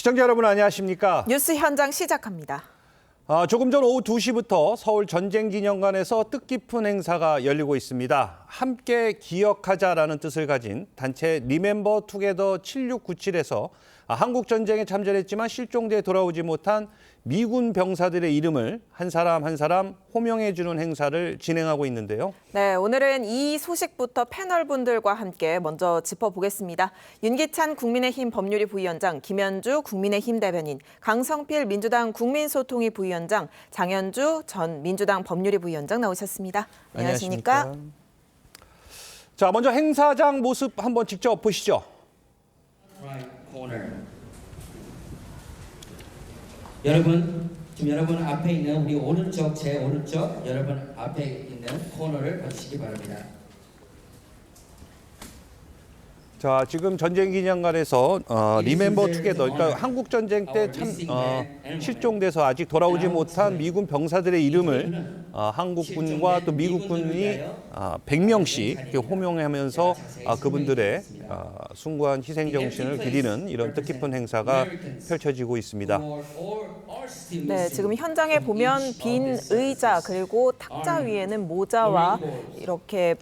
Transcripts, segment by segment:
시청자 여러분 안녕하십니까? 뉴스 현장 시작합니다. 조금 전 오후 2시부터 서울 전쟁기념관에서 뜻깊은 행사가 열리고 있습니다. 함께 기억하자라는 뜻을 가진 단체 리멤버 투게더 7697에서 한국 전쟁에 참전했지만 실종돼 돌아오지 못한 미군 병사들의 이름을 한 사람 한 사람 호명해주는 행사를 진행하고 있는데요. 네, 오늘은 이 소식부터 패널분들과 함께 먼저 짚어보겠습니다. 윤기찬 국민의힘 법률위 부위원장, 김현주 국민의힘 대변인, 강성필 민주당 국민소통위 부위원장, 장현주 전 민주당 법률위 부위원장 나오셨습니다. 안녕하십니까? 자, 먼저 행사장 모습 한번 직접 보시죠. 여러분, 지금 여러분 앞에 있는 우리 오른쪽, 제 오른쪽 여러분 앞에 있는 코너를 봐주시기 바랍니다. 자, 지금 전쟁기념관에서 리멤버 투게더, 그러니까 한국 전쟁 때 실종돼서 아직 돌아오지 못한 미군 병사들의 이름을 한국군과 또 미국군이 100명씩 이렇게 호명하면서 그분들의 숭고한 희생 정신을 기리는 이런 뜻깊은 행사가 펼쳐지고 있습니다. 네, 지금 현장에 보면 빈 의자 그리고 탁자 위에는 모자와 이렇게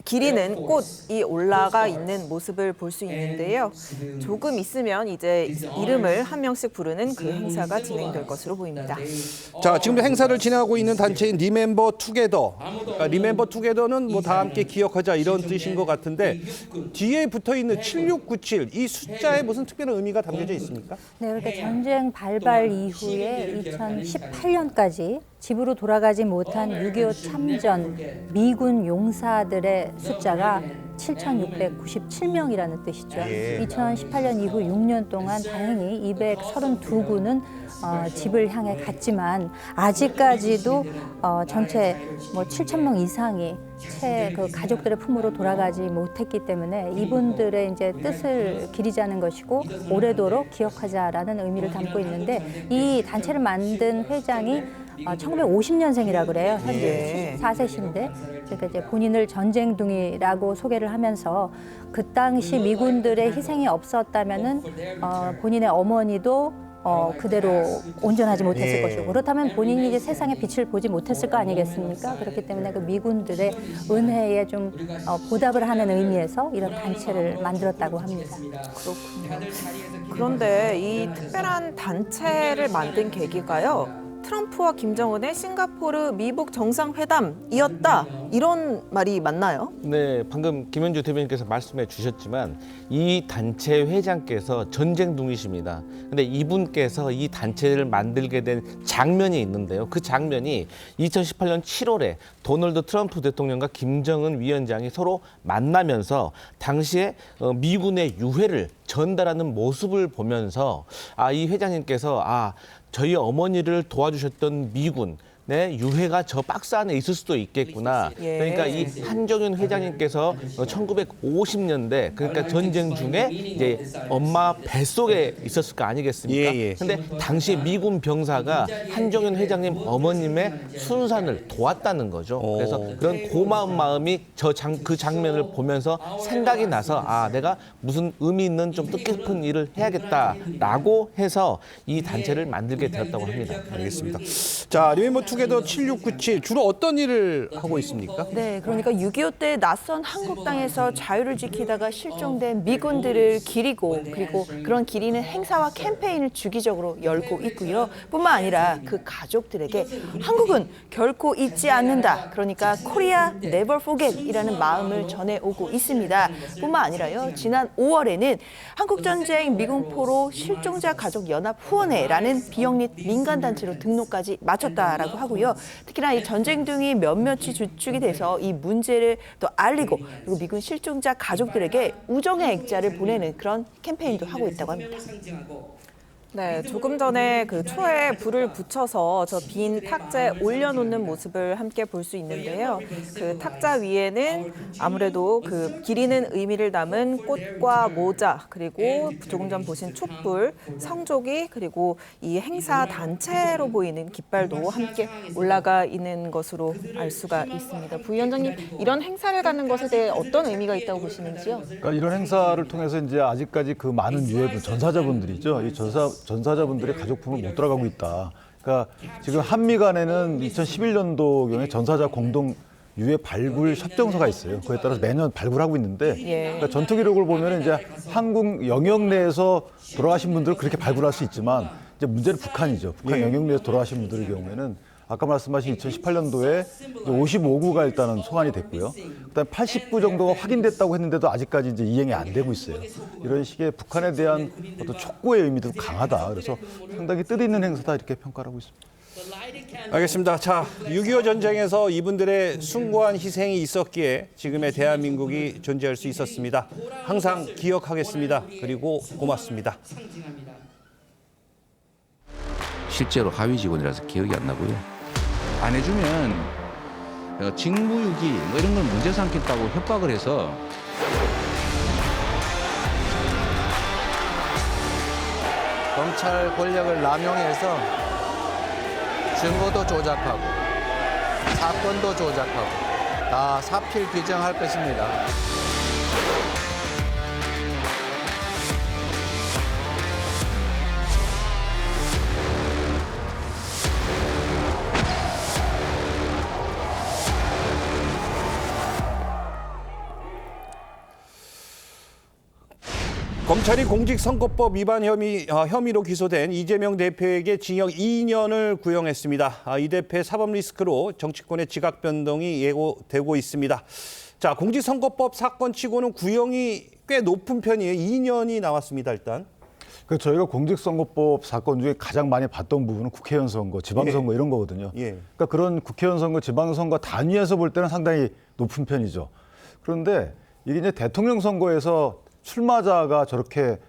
기리는 꽃이 올라가 있는 모습을 볼 수 있는데요. 조금 있으면 이제 이름을 한 명씩 부르는 그 행사가 진행될 것으로 보입니다. 자, 지금 행사를 진행하고 있는 단체인 리멤버 투게더. 그러니까 리멤버 투게더는 뭐 다 함께 기억하자 이런 뜻인 것 같은데 뒤에 붙어 있는 7697 이 숫자에 무슨 특별한 의미가 담겨져 있습니까? 네, 그렇게 전쟁 발발 이후에 2018년까지 집으로 돌아가지 못한 6.25 참전 미군 용사들의 숫자가 7,697명이라는 뜻이죠. 2018년 이후 6년 동안 다행히 232구는 집을 향해 갔지만 아직까지도 전체 7,000명 이상이 그 가족들의 품으로 돌아가지 못했기 때문에 이분들의 이제 뜻을 기리자는 것이고 오래도록 기억하자라는 의미를 담고 있는데 이 단체를 만든 회장이 1950년생이라 그래요. 현재 4세신데 그러니까 이제 본인을 전쟁둥이라고 소개를 하면서 그 당시 미군들의 희생이 없었다면은 본인의 어머니도 그대로 온전하지 못했을 것이고 그렇다면 본인이 이제 세상의 빛을 보지 못했을 거 아니겠습니까? 그렇기 때문에 그 미군들의 은혜에 좀 보답을 하는 의미에서 이런 단체를 만들었다고 합니다. 그렇군요. 그런데 이 특별한 단체를 만든 계기가요. 트럼프와 김정은의 싱가포르 미북 정상회담이었다. 이런 말이 맞나요? 네, 방금 김현주 대변인께서 말씀해 주셨지만 이 단체 회장께서 전쟁둥이십니다. 근데 이분께서 이 단체를 만들게 된 장면이 있는데요. 그 장면이 2018년 7월에 도널드 트럼프 대통령과 김정은 위원장이 서로 만나면서 당시에 미군의 유해를 전달하는 모습을 보면서 이 회장님께서 저희 어머니를 도와주셨던 미군 유해가 저 박스 안에 있을 수도 있겠구나. 그러니까 이 한정윤 회장님께서 1950년대 그러니까 전쟁 중에 이제 엄마 뱃속에 있었을 거 아니겠습니까? 근데 당시 미군 병사가 한정윤 회장님 어머님의 순산을 도왔다는 거죠. 그래서 그런 고마운 마음이 그 장면을 보면서 생각이 나서 내가 무슨 의미 있는 좀 뜻깊은 일을 해야겠다라고 해서 이 단체를 만들게 되었다고 합니다. 알겠습니다. 자, 리멤버 투게더 7697 주로 어떤 일을 하고 있습니까? 네, 그러니까 6.25 때 낯선 한국 땅에서 자유를 지키다가 실종된 미군들을 기리고 그리고 그런 기리는 행사와 캠페인을 주기적으로 열고 있고요. 뿐만 아니라 그 가족들에게 한국은 결코 잊지 않는다. 그러니까 코리아 네버 포겟이라는 마음을 전해오고 있습니다. 뿐만 아니라요. 지난 5월에는 한국전쟁 미군포로 실종자 가족 연합 후원회라는 비영리 민간단체로 등록까지 마쳤다라고 하고요. 특히나 이 전쟁둥이 몇몇이 주축이 돼서 이 문제를 또 알리고 그리고 미군 실종자 가족들에게 우정의 액자를 보내는 그런 캠페인도 하고 있다고 합니다. 네, 조금 전에 그 초에 불을 붙여서 저 빈 탁자에 올려놓는 모습을 함께 볼 수 있는데요. 그 탁자 위에는 아무래도 그 기리는 의미를 담은 꽃과 모자, 그리고 조금 전 보신 촛불, 성조기, 그리고 이 행사 단체로 보이는 깃발도 함께 올라가 있는 것으로 알 수가 있습니다. 부위원장님, 이런 행사를 갖는 것에 대해 어떤 의미가 있다고 보시는지요? 그러니까 이런 행사를 통해서 이제 아직까지 그 많은 유해분 전사자분들이죠. 이 전사자분들의 가족품을 못 들어가고 있다. 그러니까 지금 한미 간에는 2011년도경에 전사자 공동 유해 발굴 협정서가 있어요. 그에 따라서 매년 발굴하고 있는데 그러니까 전투 기록을 보면 이제 한국 영역 내에서 돌아가신 분들은 그렇게 발굴할 수 있지만 이제 문제는 북한이죠. 북한 영역 내에서 돌아가신 분들의 경우에는 아까 말씀하신 2018년도에 55구가 일단은 소환이 됐고요. 그다음 80구 정도가 확인됐다고 했는데도 아직까지 이제 이행이 안 되고 있어요. 이런 식의 북한에 대한 어떤 촉구의 의미도 강하다. 그래서 상당히 뜻있는 행사다 이렇게 평가를 하고 있습니다. 알겠습니다. 자, 6.25 전쟁에서 이분들의 숭고한 희생이 있었기에 지금의 대한민국이 존재할 수 있었습니다. 항상 기억하겠습니다. 그리고 고맙습니다. 실제로 하위 직원이라서 기억이 안 나고요. 안 해주면 직무유기 뭐 이런 걸 문제 삼겠다고 협박을 해서 검찰 권력을 남용해서 증거도 조작하고 사건도 조작하고 다 사필 규정할 것입니다. 검찰이 공직선거법 위반 혐의로 기소된 이재명 대표에게 징역 2년을 구형했습니다. 이 대표의 사법 리스크로 정치권의 지각 변동이 예고되고 있습니다. 자, 공직선거법 사건치고는 구형이 꽤 높은 편이에요. 2년이 나왔습니다, 일단. 그 저희가 공직선거법 사건 중에 가장 많이 봤던 부분은 국회의원 선거, 지방선거 이런 거거든요. 그러니까 그런 국회의원 선거, 지방선거 단위에서 볼 때는 상당히 높은 편이죠. 그런데 이게 이제 대통령 선거에서 출마자가 저렇게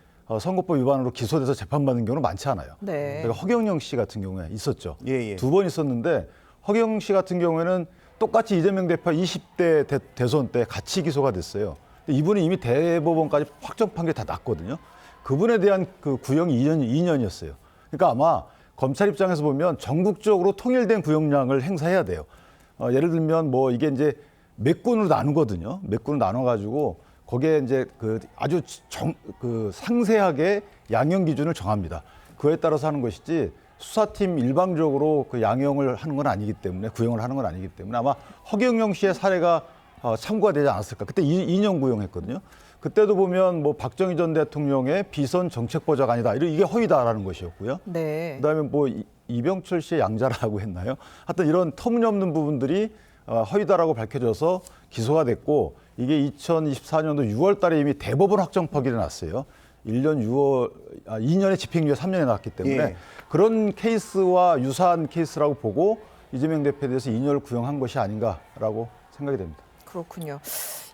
선거법 위반으로 기소돼서 재판받는 경우는 많지 않아요. 네. 그러니까 허경영 씨 같은 경우에 있었죠. 예. 2번 있었는데 허경영 씨 같은 경우에는 똑같이 이재명 대표 20대 대선 때 같이 기소가 됐어요. 이분이 이미 대법원까지 확정 판결이 다 났거든요. 그분에 대한 그 구형이 2년이었어요. 그러니까 아마 검찰 입장에서 보면 전국적으로 통일된 구형량을 행사해야 돼요. 예를 들면 뭐 이게 이제 몇 군으로 나누거든요. 몇 군으로 나눠가지고 거기에 이제 그 아주 상세하게 양형 기준을 정합니다. 그에 따라서 하는 것이지 수사팀 일방적으로 그 양형을 하는 건 아니기 때문에 구형을 하는 건 아니기 때문에 아마 허경영 씨의 사례가 참고가 되지 않았을까. 그때 2년 구형했거든요. 그때도 보면 뭐 박정희 전 대통령의 비선 정책보좌관이다. 이게 허위다라는 것이었고요. 네. 그다음에 뭐 이병철 씨의 양자라고 했나요? 하여튼 이런 터무니없는 부분들이 허위다라고 밝혀져서 기소가 됐고 이게 2024년도 6월 달에 이미 대법원 확정 판결이 났어요. 2년의 집행유예 3년에 나왔기 때문에 그런 케이스와 유사한 케이스라고 보고 이재명 대표에 대해서 2년을 구형한 것이 아닌가라고 생각이 됩니다. 그렇군요.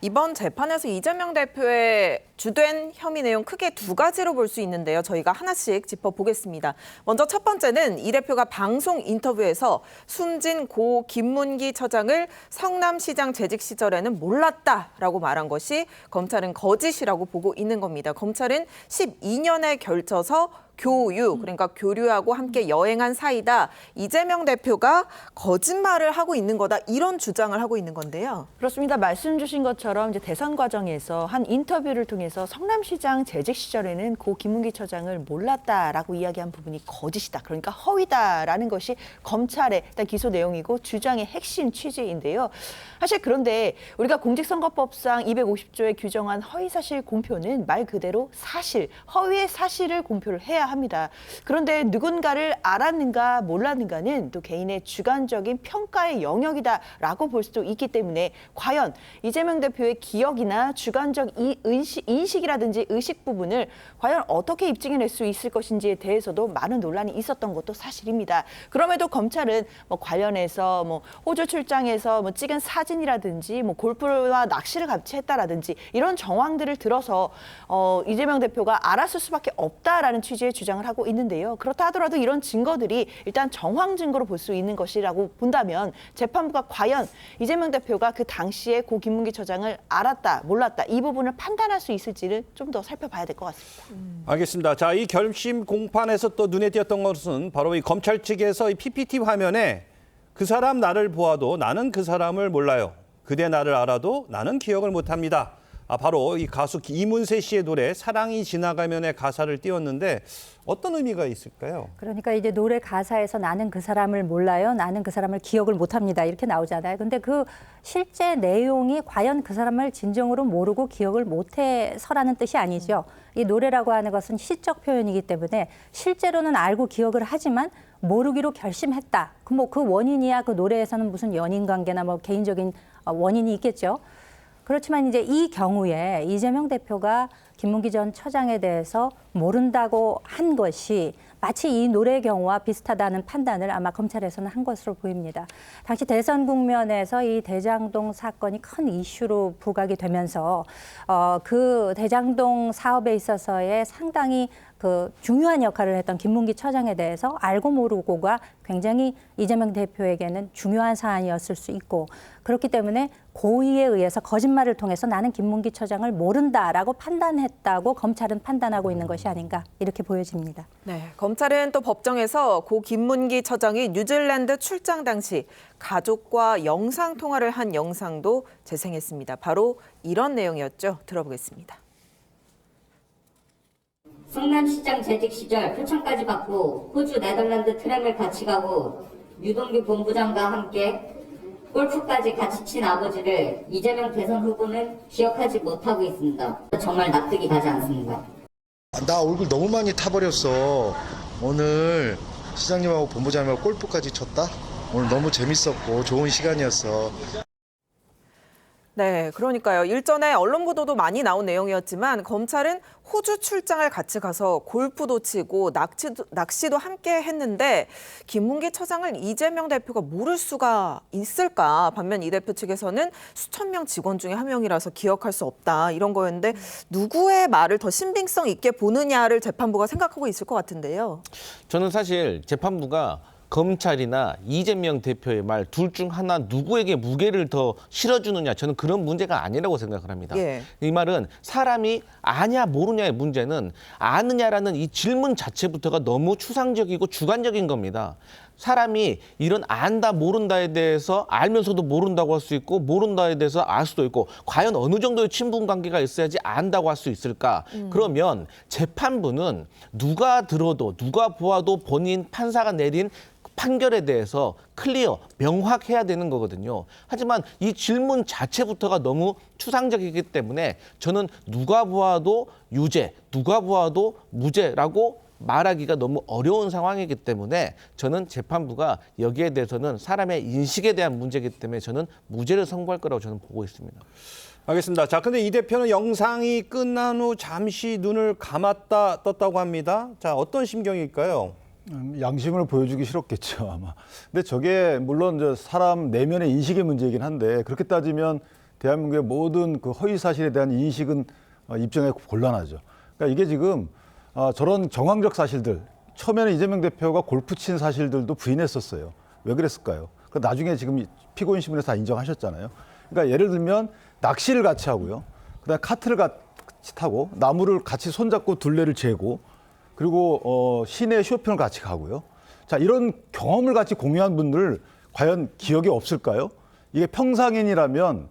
이번 재판에서 이재명 대표의 주된 혐의 내용 크게 두 가지로 볼 수 있는데요. 저희가 하나씩 짚어보겠습니다. 먼저 첫 번째는 이 대표가 방송 인터뷰에서 숨진 고 김문기 처장을 성남시장 재직 시절에는 몰랐다라고 말한 것이 검찰은 거짓이라고 보고 있는 겁니다. 검찰은 12년에 걸쳐서 그러니까 교류하고 함께 여행한 사이다. 이재명 대표가 거짓말을 하고 있는 거다. 이런 주장을 하고 있는 건데요. 그렇습니다. 말씀 주신 것처럼 이제 대선 과정에서 한 인터뷰를 통해서 성남시장 재직 시절에는 고 김문기 처장을 몰랐다라고 이야기한 부분이 거짓이다. 그러니까 허위다라는 것이 검찰의 일단 기소 내용이고 주장의 핵심 취지인데요. 사실 그런데 우리가 공직선거법상 250조에 규정한 허위사실 공표는 말 그대로 사실, 허위의 사실을 공표를 해야 합니다. 그런데 누군가를 알았는가 몰랐는가는 또 개인의 주관적인 평가의 영역이다라고 볼 수도 있기 때문에 과연 이재명 대표의 기억이나 주관적 인식이라든지 의식 부분을 과연 어떻게 입증해낼 수 있을 것인지에 대해서도 많은 논란이 있었던 것도 사실입니다. 그럼에도 검찰은 뭐 관련해서 뭐 호주 출장에서 뭐 찍은 사진이라든지 뭐 골프와 낚시를 같이 했다라든지 이런 정황들을 들어서 이재명 대표가 알았을 수밖에 없다라는 취지의 주장을 하고 있는데요. 그렇다 하더라도 이런 증거들이 일단 정황 증거로 볼 수 있는 것이라고 본다면 재판부가 과연 이재명 대표가 그 당시에 고 김문기 처장을 알았다, 몰랐다 이 부분을 판단할 수 있을지를 좀 더 살펴봐야 될 것 같습니다. 알겠습니다. 자, 이 결심 공판에서 또 눈에 띄었던 것은 바로 이 검찰 측에서 이 PPT 화면에 그 사람 나를 보아도 나는 그 사람을 몰라요. 그대 나를 알아도 나는 기억을 못합니다. 바로 이 가수 이문세 씨의 노래 사랑이 지나가면의 가사를 띄웠는데 어떤 의미가 있을까요? 그러니까 이제 노래 가사에서 나는 그 사람을 몰라요. 나는 그 사람을 기억을 못합니다. 이렇게 나오잖아요. 근데 그 실제 내용이 과연 그 사람을 진정으로 모르고 기억을 못해서라는 뜻이 아니죠. 이 노래라고 하는 것은 시적 표현이기 때문에 실제로는 알고 기억을 하지만 모르기로 결심했다. 그 원인이야 그 노래에서는 무슨 연인 관계나 뭐 개인적인 원인이 있겠죠. 그렇지만 이제 이 경우에 이재명 대표가 김문기 전 처장에 대해서 모른다고 한 것이 마치 이 노래의 경우와 비슷하다는 판단을 아마 검찰에서는 한 것으로 보입니다. 당시 대선 국면에서 이 대장동 사건이 큰 이슈로 부각이 되면서 그 대장동 사업에 있어서의 상당히 그 중요한 역할을 했던 김문기 처장에 대해서 알고 모르고가 굉장히 이재명 대표에게는 중요한 사안이었을 수 있고 그렇기 때문에 고의에 의해서 거짓말을 통해서 나는 김문기 처장을 모른다라고 판단했다고 검찰은 판단하고 있는 것이 아닌가 이렇게 보여집니다. 네, 검찰은 또 법정에서 고 김문기 처장이 뉴질랜드 출장 당시 가족과 영상 통화를 한 영상도 재생했습니다. 바로 이런 내용이었죠. 들어보겠습니다. 성남시장 재직 시절 표창까지 받고 호주 네덜란드 트램을 같이 가고 유동규 본부장과 함께 골프까지 같이 친 아버지를 이재명 대선 후보는 기억하지 못하고 있습니다. 정말 납득이 가지 않습니다. 나 얼굴 너무 많이 타버렸어. 오늘 시장님하고 본부장님하고 골프까지 쳤다? 오늘 너무 재밌었고 좋은 시간이었어. 네, 그러니까요. 일전에 언론 보도도 많이 나온 내용이었지만 검찰은 호주 출장을 같이 가서 골프도 치고 낚시도 함께 했는데 김문기 처장을 이재명 대표가 모를 수가 있을까? 반면 이 대표 측에서는 수천 명 직원 중에 한 명이라서 기억할 수 없다 이런 거였는데 누구의 말을 더 신빙성 있게 보느냐를 재판부가 생각하고 있을 것 같은데요. 저는 사실 재판부가 검찰이나 이재명 대표의 말 둘 중 하나 누구에게 무게를 더 실어주느냐 저는 그런 문제가 아니라고 생각을 합니다. 예. 이 말은 사람이 아냐 모르냐의 문제는 아느냐라는 이 질문 자체부터가 너무 추상적이고 주관적인 겁니다. 사람이 이런 안다 모른다에 대해서 알면서도 모른다고 할 수 있고 모른다에 대해서 알 수도 있고 과연 어느 정도의 친분 관계가 있어야지 안다고 할 수 있을까? 그러면 재판부는 누가 들어도 누가 보아도 본인 판사가 내린 판결에 대해서 클리어, 명확해야 되는 거거든요. 하지만 이 질문 자체부터가 너무 추상적이기 때문에 저는 누가 보아도 유죄, 누가 보아도 무죄라고 말하기가 너무 어려운 상황이기 때문에 저는 재판부가 여기에 대해서는 사람의 인식에 대한 문제이기 때문에 저는 무죄를 선고할 거라고 저는 보고 있습니다. 알겠습니다. 자, 근데 이 대표는 영상이 끝난 후 잠시 눈을 감았다 떴다고 합니다. 자, 어떤 심경일까요? 양심을 보여주기 싫었겠죠, 아마. 근데 저게 물론 사람 내면의 인식의 문제이긴 한데 그렇게 따지면 대한민국의 모든 그 허위 사실에 대한 인식은 입증하기 곤란하죠. 그러니까 이게 지금 저런 정황적 사실들, 처음에는 이재명 대표가 골프 친 사실들도 부인했었어요. 왜 그랬을까요? 나중에 지금 피고인 신문에서 다 인정하셨잖아요. 그러니까 예를 들면 낚시를 같이 하고요. 그다음에 카트를 같이 타고 나무를 같이 손잡고 둘레를 재고 그리고 시내 쇼핑을 같이 가고요. 자, 이런 경험을 같이 공유한 분들 과연 기억에 없을까요? 이게 평상인이라면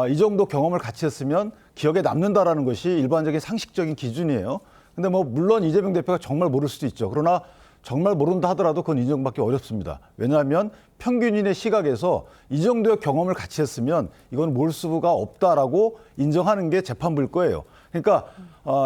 이 정도 경험을 같이 했으면 기억에 남는다라는 것이 일반적인 상식적인 기준이에요. 근데 뭐 물론 이재명 대표가 정말 모를 수도 있죠. 그러나 정말 모른다 하더라도 그건 인정받기 어렵습니다. 왜냐하면 평균인의 시각에서 이 정도의 경험을 같이 했으면 이건 모를 수가 없다라고 인정하는 게 재판부일 거예요. 그러니까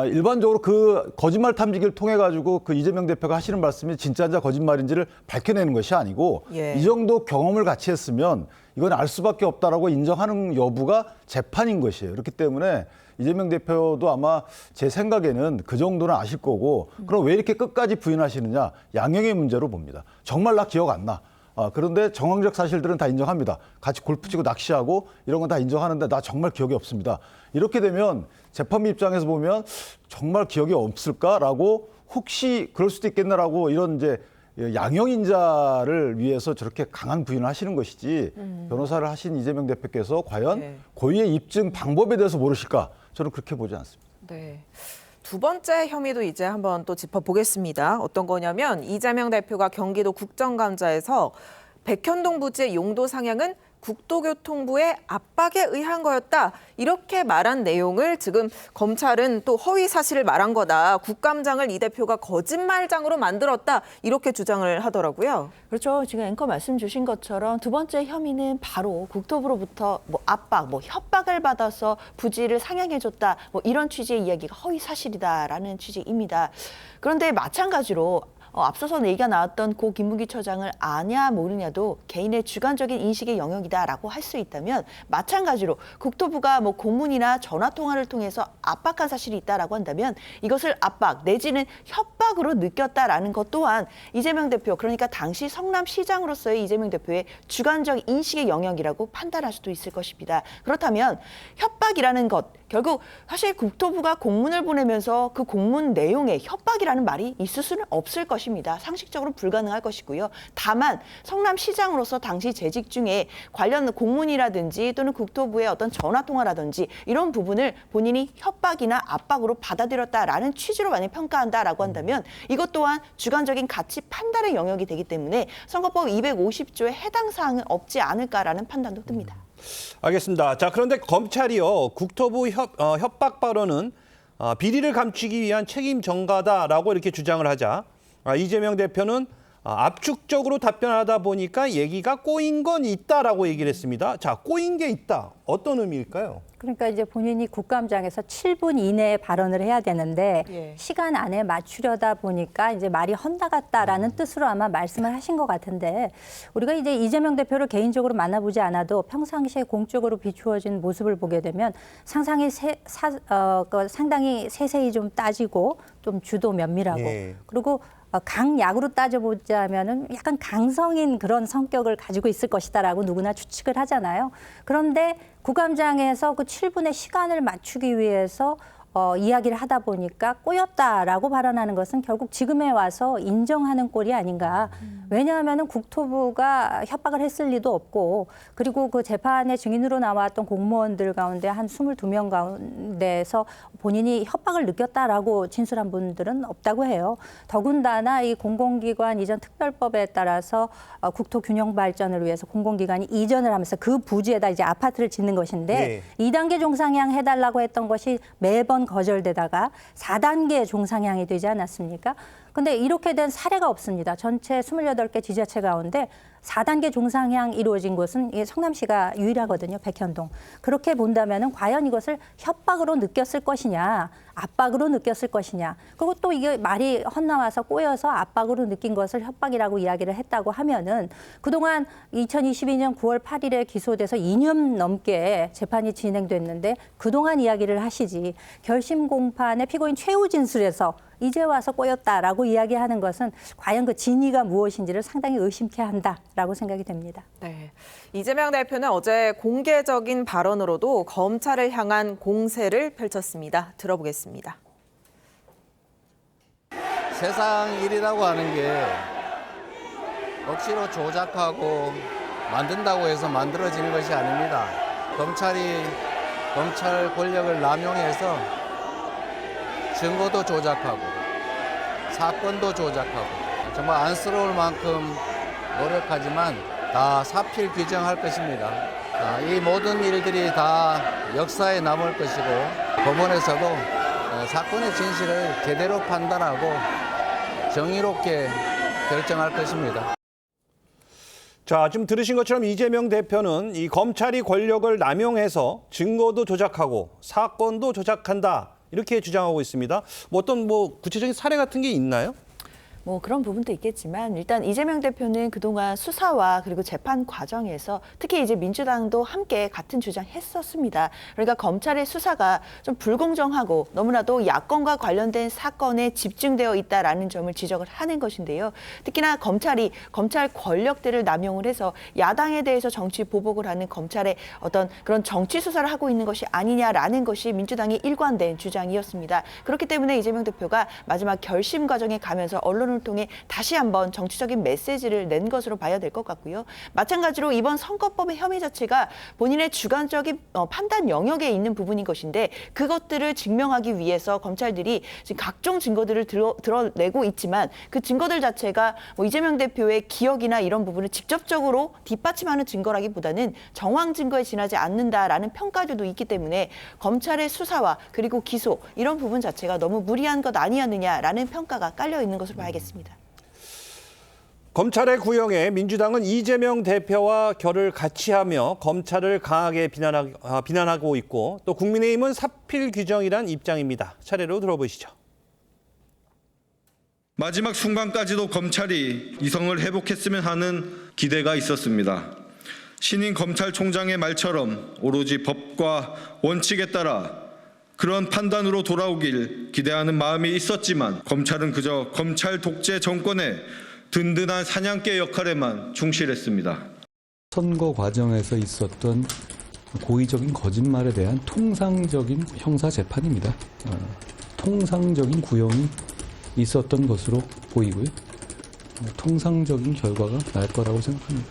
일반적으로 그 거짓말 탐지기를 통해 가지고 그 이재명 대표가 하시는 말씀이 진짜인지 거짓말인지를 밝혀내는 것이 아니고 예. 이 정도 경험을 같이 했으면 이건 알 수밖에 없다라고 인정하는 여부가 재판인 것이에요. 그렇기 때문에 이재명 대표도 아마 제 생각에는 그 정도는 아실 거고 그럼 왜 이렇게 끝까지 부인하시느냐 양형의 문제로 봅니다. 정말 나 기억 안 나. 그런데 정황적 사실들은 다 인정합니다. 같이 골프 치고 낚시하고 이런 건 다 인정하는데 나 정말 기억이 없습니다. 이렇게 되면 재판부 입장에서 보면 정말 기억이 없을까라고 혹시 그럴 수도 있겠나라고 이런 이제 양형인자를 위해서 저렇게 강한 부인을 하시는 것이지 변호사를 하신 이재명 대표께서 과연 네. 고의의 입증 방법에 대해서 모르실까? 저는 그렇게 보지 않습니다. 네. 두 번째 혐의도 이제 한번 또 짚어보겠습니다. 어떤 거냐면 이재명 대표가 경기도 국정감사에서 백현동 부지의 용도 상향은 국토교통부의 압박에 의한 거였다. 이렇게 말한 내용을 지금 검찰은 또 허위 사실을 말한 거다. 국감장을 이 대표가 거짓말장으로 만들었다. 이렇게 주장을 하더라고요. 그렇죠. 지금 앵커 말씀 주신 것처럼 두 번째 혐의는 바로 국토부로부터 압박, 협박을 받아서 부지를 상향해줬다. 이런 취지의 이야기가 허위 사실이다라는 취지입니다. 그런데 마찬가지로 앞서서 얘기가 나왔던 고 김문기 처장을 아냐 모르냐도 개인의 주관적인 인식의 영역이다라고 할 수 있다면 마찬가지로 국토부가 공문이나 전화 통화를 통해서 압박한 사실이 있다라고 한다면 이것을 압박 내지는 협박으로 느꼈다라는 것 또한 이재명 대표 그러니까 당시 성남시장으로서의 이재명 대표의 주관적 인식의 영역이라고 판단할 수도 있을 것입니다. 그렇다면 협박이라는 것 결국 사실 국토부가 공문을 보내면서 그 공문 내용에 협박이라는 말이 있을 수는 없을 것입니다. 상식적으로 불가능할 것이고요. 다만 성남시장으로서 당시 재직 중에 관련 공문이라든지 또는 국토부의 어떤 전화통화라든지 이런 부분을 본인이 협박이나 압박으로 받아들였다라는 취지로 만약 평가한다라고 한다면 이것 또한 주관적인 가치 판단의 영역이 되기 때문에 선거법 250조에 해당 사항은 없지 않을까라는 판단도 듭니다. 알겠습니다. 자, 그런데 검찰이요. 국토부 협박 발언은 비리를 감추기 위한 책임 전가다라고 이렇게 주장을 하자 이재명 대표는 압축적으로 답변하다 보니까 얘기가 꼬인 건 있다라고 얘기를 했습니다. 자, 꼬인 게 있다. 어떤 의미일까요? 그러니까 이제 본인이 국감장에서 7분 이내에 발언을 해야 되는데 예. 시간 안에 맞추려다 보니까 이제 말이 헛나갔다라는 뜻으로 아마 말씀을 하신 것 같은데 우리가 이제 이재명 대표를 개인적으로 만나보지 않아도 평상시에 공적으로 비추어진 모습을 보게 되면 상당히 세세히 좀 따지고 좀 주도 면밀하고 예. 그리고 강약으로 따져보자면은 약간 강성인 그런 성격을 가지고 있을 것이다라고 누구나 추측을 하잖아요. 그런데 국감장에서 그 7분의 시간을 맞추기 위해서 이야기를 하다 보니까 꼬였다라고 발언하는 것은 결국 지금에 와서 인정하는 꼴이 아닌가. 왜냐하면 국토부가 협박을 했을 리도 없고 그리고 그 재판에 증인으로 나왔던 공무원들 가운데 한 22명 가운데서 본인이 협박을 느꼈다라고 진술한 분들은 없다고 해요. 더군다나 이 공공기관 이전 특별법에 따라서 국토균형 발전을 위해서 공공기관이 이전을 하면서 그 부지에다 이제 아파트를 짓는 것인데 2단계 종상향 해달라고 했던 것이 매번 거절되다가 4단계 종상향이 되지 않았습니까? 근데 이렇게 된 사례가 없습니다. 전체 28개 지자체 가운데 4단계 종상향 이루어진 곳은 성남시가 유일하거든요. 백현동. 그렇게 본다면 과연 이것을 협박으로 느꼈을 것이냐, 압박으로 느꼈을 것이냐. 그리고 또 이게 말이 헛나와서 꼬여서 압박으로 느낀 것을 협박이라고 이야기를 했다고 하면은 그동안 2022년 9월 8일에 기소돼서 2년 넘게 재판이 진행됐는데 그동안 이야기를 하시지 결심 공판의 피고인 최후 진술에서 이제 와서 꼬였다라고 이야기하는 것은 과연 그 진위가 무엇인지를 상당히 의심케 한다라고 생각이 됩니다. 네. 이재명 대표는 어제 공개적인 발언으로도 검찰을 향한 공세를 펼쳤습니다. 들어보겠습니다. 세상 일이라고 하는 게 억지로 조작하고 만든다고 해서 만들어지는 것이 아닙니다. 검찰 권력을 남용해서 증거도 조작하고 사건도 조작하고 정말 안쓰러울 만큼 노력하지만 다 사필 규정할 것입니다. 이 모든 일들이 다 역사에 남을 것이고 법원에서도 사건의 진실을 제대로 판단하고 정의롭게 결정할 것입니다. 자, 지금 들으신 것처럼 이재명 대표는 이 검찰이 권력을 남용해서 증거도 조작하고 사건도 조작한다. 이렇게 주장하고 있습니다. 뭐 어떤 구체적인 사례 같은 게 있나요? 뭐 그런 부분도 있겠지만 일단 이재명 대표는 그동안 수사와 그리고 재판 과정에서 특히 이제 민주당도 함께 같은 주장했었습니다. 그러니까 검찰의 수사가 좀 불공정하고 너무나도 야권과 관련된 사건에 집중되어 있다라는 점을 지적을 하는 것인데요. 특히나 검찰이 검찰 권력들을 남용을 해서 야당에 대해서 정치 보복을 하는 검찰의 어떤 그런 정치 수사를 하고 있는 것이 아니냐라는 것이 민주당의 일관된 주장이었습니다. 그렇기 때문에 이재명 대표가 마지막 결심 과정에 가면서 언론을 통해 다시 한번 정치적인 메시지를 낸 것으로 봐야 될 것 같고요. 마찬가지로 이번 선거법의 혐의 자체가 본인의 주관적인 판단 영역에 있는 부분인 것인데 그것들을 증명하기 위해서 검찰들이 지금 각종 증거들을 드러내고 있지만 그 증거들 자체가 뭐 이재명 대표의 기억이나 이런 부분을 직접적으로 뒷받침하는 증거라기보다는 정황 증거에 지나지 않는다라는 평가들도 있기 때문에 검찰의 수사와 그리고 기소 이런 부분 자체가 너무 무리한 것 아니었느냐라는 평가가 깔려 있는 것으로 봐야겠습니다. 검찰의 구형에 민주당은 이재명 대표와 결을 같이 하며 검찰을 강하게 비난하고 있고 또 국민의힘은 사필 규정이란 입장입니다. 차례로 들어보시죠. 마지막 순간까지도 검찰이 이성을 회복했으면 하는 기대가 있었습니다. 신임 검찰총장의 말처럼 오로지 법과 원칙에 따라 그런 판단으로 돌아오길 기대하는 마음이 있었지만 검찰은 그저 검찰 독재 정권의 든든한 사냥개 역할에만 충실했습니다. 선거 과정에서 있었던 고의적인 거짓말에 대한 통상적인 형사 재판입니다. 통상적인 구형이 있었던 것으로 보이고요. 통상적인 결과가 날 거라고 생각합니다.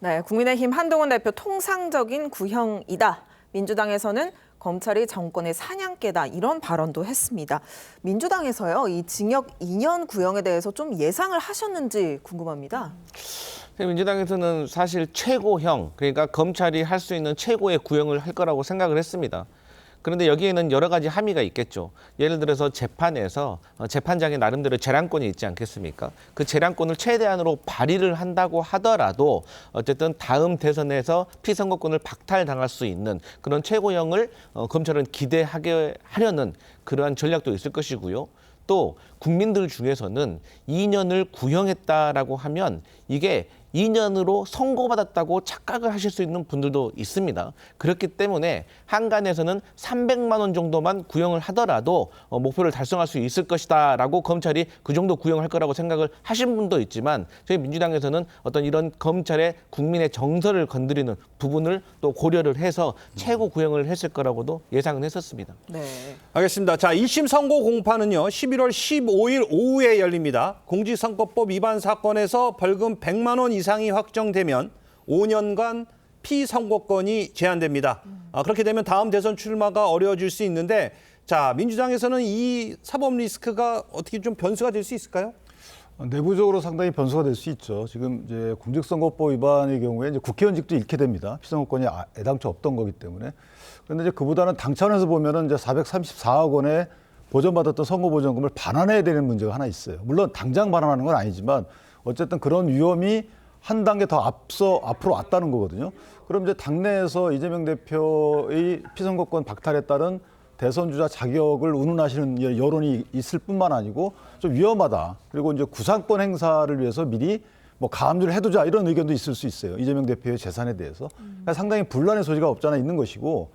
네, 국민의힘 한동훈 대표 통상적인 구형이다. 민주당에서는 검찰이 정권의 사냥개다 이런 발언도 했습니다. 민주당에서요, 이 징역 2년 구형에 대해서 좀 예상을 하셨는지 궁금합니다. 민주당에서는 사실 최고형, 그러니까 검찰이 할 수 있는 최고의 구형을 할 거라고 생각을 했습니다. 그런데 여기에는 여러 가지 함의가 있겠죠. 예를 들어서 재판에서 재판장의 나름대로 재량권이 있지 않겠습니까? 그 재량권을 최대한으로 발휘를 한다고 하더라도 어쨌든 다음 대선에서 피선거권을 박탈당할 수 있는 그런 최고형을 검찰은 기대하게 하려는 그러한 전략도 있을 것이고요. 또 국민들 중에서는 2년을 구형했다라고 하면 이게 2년으로 선고받았다고 착각을 하실 수 있는 분들도 있습니다. 그렇기 때문에 한간에서는 300만 원 정도만 구형을 하더라도 목표를 달성할 수 있을 것이다라고 검찰이 그 정도 구형할 거라고 생각을 하신 분도 있지만 저희 민주당에서는 어떤 이런 검찰의 국민의 정서를 건드리는 부분을 또 고려를 해서 최고 구형을 했을 거라고도 예상은 했었습니다. 네. 알겠습니다. 자, 1심 선고 공판은요, 11월 15일 오후에 열립니다. 공직선거법 위반 사건에서 벌금 100만 원 이상이 확정되면 5년간 피선거권이 제한됩니다. 그렇게 되면 다음 대선 출마가 어려워질 수 있는데, 자, 민주당에서는 이 사법 리스크가 어떻게 좀 변수가 될 수 있을까요? 내부적으로 상당히 변수가 될 수 있죠. 지금 이제 공직선거법 위반의 경우에 이제 국회의원직도 잃게 됩니다. 피선거권이 애당초 없던 거기 때문에. 그런데 이제 그보다는 당 차원에서 보면은 이제 434억 원의 보전받았던 선거보전금을 반환해야 되는 문제가 하나 있어요. 물론 당장 반환하는 건 아니지만 어쨌든 그런 위험이 한 단계 더 앞으로 왔다는 거거든요. 그럼 이제 당내에서 이재명 대표의 피선거권 박탈에 따른 대선 주자 자격을 운운하시는 여론이 있을 뿐만 아니고 좀 위험하다. 그리고 이제 구상권 행사를 위해서 미리 뭐 가압류를 해두자 이런 의견도 있을 수 있어요. 이재명 대표의 재산에 대해서. 그러니까 상당히 분란의 소지가 없지 않아 있는 것이고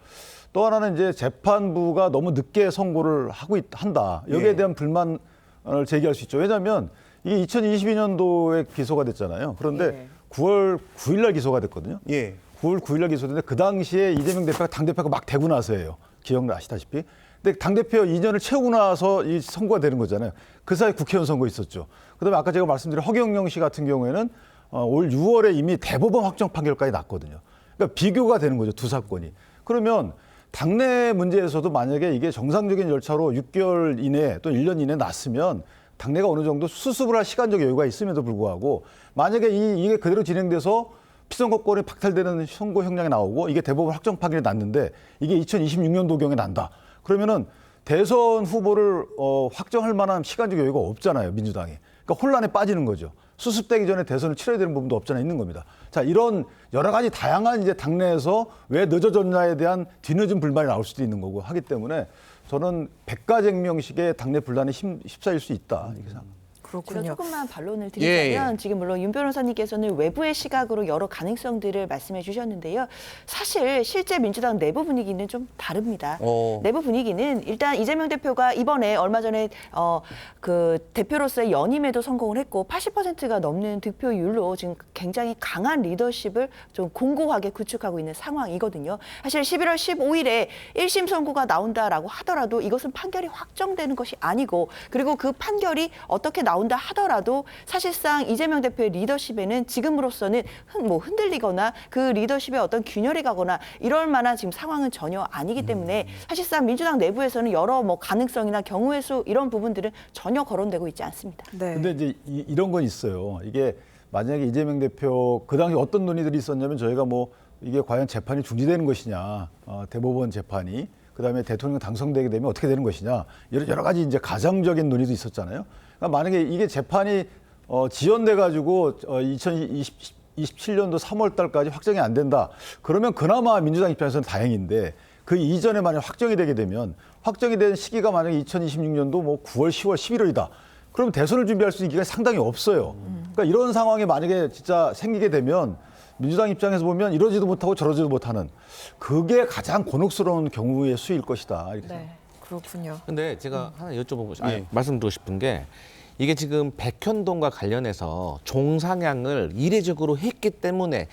또 하나는 이제 재판부가 너무 늦게 선고를 한다. 여기에 대한 불만을 제기할 수 있죠. 왜냐하면 이게 2022년도에 기소가 됐잖아요. 그런데 9월 9일 날 기소가 됐거든요. 9월 9일 날 기소됐는데 그 당시에 이재명 대표가 당대표가 막 되고 나서예요. 기억나시다시피. 근데 당대표 2년을 채우고 나서 이 선고가 되는 거잖아요. 그 사이 국회의원 선거 있었죠. 그다음에 아까 제가 말씀드린 허경영 씨 같은 경우에는 올 6월에 이미 대법원 확정 판결까지 났거든요. 그러니까 비교가 되는 거죠. 두 사건이. 그러면 당내 문제에서도 만약에 이게 정상적인 절차로 6개월 이내 또 1년 이내 났으면 당내가 어느 정도 수습을 할 시간적 여유가 있음에도 불구하고 만약에 이게 그대로 진행돼서 피선거권이 박탈되는 선고 형량이 나오고 이게 대법원 확정 판결이 났는데 이게 2026년도경에 난다. 그러면은 대선 후보를 확정할 만한 시간적 여유가 없잖아요, 민주당이. 그러니까 혼란에 빠지는 거죠. 수습되기 전에 대선을 치러야 되는 부분도 없잖아 있는 겁니다. 자, 이런 여러 가지 다양한 이제 당내에서 왜 늦어졌냐에 대한 뒤늦은 불만이 나올 수도 있는 거고 하기 때문에 저는 백가쟁명식의 당내 분란에 휩싸일 수 있다 이렇게 생각합니다. 제가 그렇군요. 조금만 반론을 드리자면 예. 지금 물론 윤 변호사님께서는 외부의 시각으로 여러 가능성들을 말씀해 주셨는데요. 사실 실제 민주당 내부 분위기는 좀 다릅니다. 내부 분위기는 일단 이재명 대표가 이번에 얼마 전에 그 대표로서의 연임에도 성공을 했고 80%가 넘는 득표율로 지금 굉장히 강한 리더십을 좀 공고하게 구축하고 있는 상황이거든요. 사실 11월 15일에 1심 선고가 나온다라고 하더라도 이것은 판결이 확정되는 것이 아니고 그리고 그 판결이 어떻게 나온다 하더라도 사실상 이재명 대표의 리더십에는 지금으로서는 흔들리거나 그 리더십에 어떤 균열이 가거나 이럴 만한 지금 상황은 전혀 아니기 때문에 사실상 민주당 내부에서는 여러 가능성이나 경우의 수 이런 부분들은 전혀 거론되고 있지 않습니다. 네. 근데 이제 이런 건 있어요. 이게 만약에 이재명 대표 그 당시 어떤 논의들이 있었냐면 저희가 뭐 이게 과연 재판이 중지되는 것이냐, 대법원 재판이 그다음에 대통령 당선되게 되면 어떻게 되는 것이냐 여러 가지 이제 가정적인 논의도 있었잖아요. 그러니까 만약에 이게 재판이 지연돼 가지고 2027년도 3월 달까지 확정이 안 된다. 그러면 그나마 민주당 입장에서는 다행인데 그 이전에 만약 확정이 되게 되면 확정이 된 시기가 만약에 2026년도 뭐 9월, 10월, 11월이다. 그럼 대선을 준비할 수 있는 기간이 상당히 없어요. 그러니까 이런 상황이 만약에 진짜 생기게 되면 민주당 입장에서 보면 이러지도 못하고 저러지도 못하는 그게 가장 곤혹스러운 경우의 수일 것이다. 이렇게 생각합니다. 그렇군요. 근데 제가 하나 여쭤보고 말씀드리고 싶은 게 이게 지금 백현동과 관련해서 종상향을 이례적으로 했기 때문에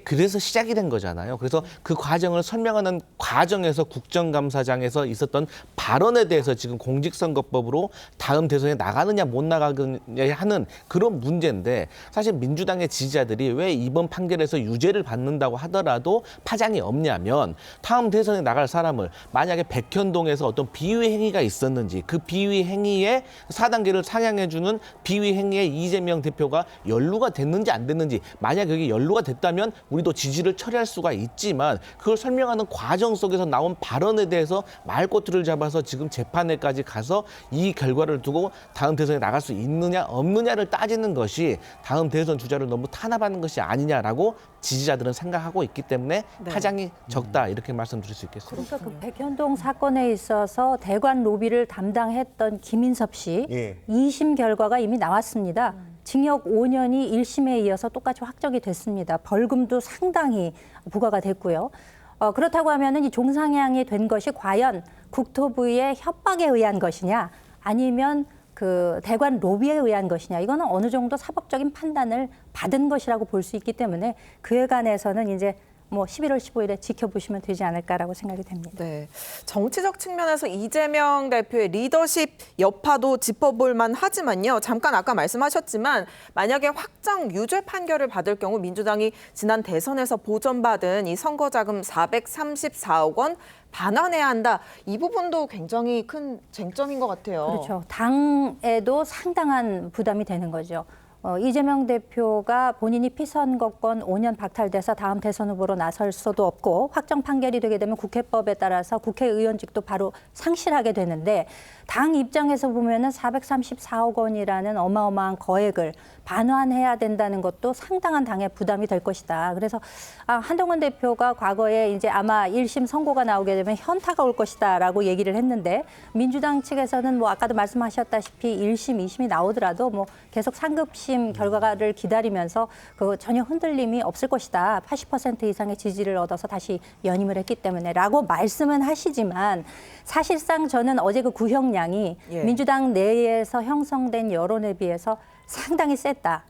그래서 시작이 된 거잖아요. 그래서 그 과정을 설명하는 과정에서 국정감사장에서 있었던 발언에 대해서 지금 공직선거법으로 다음 대선에 나가느냐 못 나가느냐 하는 그런 문제인데 사실 민주당의 지지자들이 왜 이번 판결에서 유죄를 받는다고 하더라도 파장이 없냐면 다음 대선에 나갈 사람을 만약에 백현동에서 어떤 비위 행위가 있었는지 그 비위 행위에 4단계를 상향해주는 비위 행위에 이재명 대표가 연루가 됐는지 안 됐는지 만약 여기 연루가 됐다면 우리도 지지를 처리할 수가 있지만 그걸 설명하는 과정 속에서 나온 발언에 대해서 말꼬투리를 잡아서 지금 재판에까지 가서 이 결과를 두고 다음 대선에 나갈 수 있느냐 없느냐를 따지는 것이 다음 대선 주자를 너무 탄압하는 것이 아니냐라고 지지자들은 생각하고 있기 때문에 파장이 적다 이렇게 말씀드릴 수 있겠습니다. 그러니까 그 백현동 사건에 있어서 대관 로비를 담당했던 김인섭 씨 2심 결과가 이미 나왔습니다. 징역 5년이 1심에 이어서 똑같이 확정이 됐습니다. 벌금도 상당히 부과가 됐고요. 그렇다고 하면은 이 종상향이 된 것이 과연 국토부의 협박에 의한 것이냐 아니면 그 대관 로비에 의한 것이냐 이거는 어느 정도 사법적인 판단을 받은 것이라고 볼 수 있기 때문에 그에 관해서는 이제 뭐 11월 15일에 지켜보시면 되지 않을까라고 생각이 됩니다. 네, 정치적 측면에서 이재명 대표의 리더십 여파도 짚어볼 만하지만요. 잠깐 아까 말씀하셨지만 만약에 확정 유죄 판결을 받을 경우 민주당이 지난 대선에서 보전받은 이 선거자금 434억 원 반환해야 한다. 이 부분도 굉장히 큰 쟁점인 것 같아요. 그렇죠. 당에도 상당한 부담이 되는 거죠. 이재명 대표가 본인이 피선거권 5년 박탈돼서 다음 대선 후보로 나설 수도 없고 확정 판결이 되게 되면 국회법에 따라서 국회의원직도 바로 상실하게 되는데 당 입장에서 보면은 434억 원이라는 어마어마한 거액을 반환해야 된다는 것도 상당한 당의 부담이 될 것이다. 그래서 한동훈 대표가 과거에 이제 아마 1심 선고가 나오게 되면 현타가 올 것이다라고 얘기를 했는데 민주당 측에서는 뭐 아까도 말씀하셨다시피 1심, 2심이 나오더라도 뭐 계속 상급심 결과를 기다리면서 그 전혀 흔들림이 없을 것이다. 80% 이상의 지지를 얻어서 다시 연임을 했기 때문에라고 말씀은 하시지만 사실상 저는 어제 그 구형량이 민주당 내에서 형성된 여론에 비해서 상당히 셌다.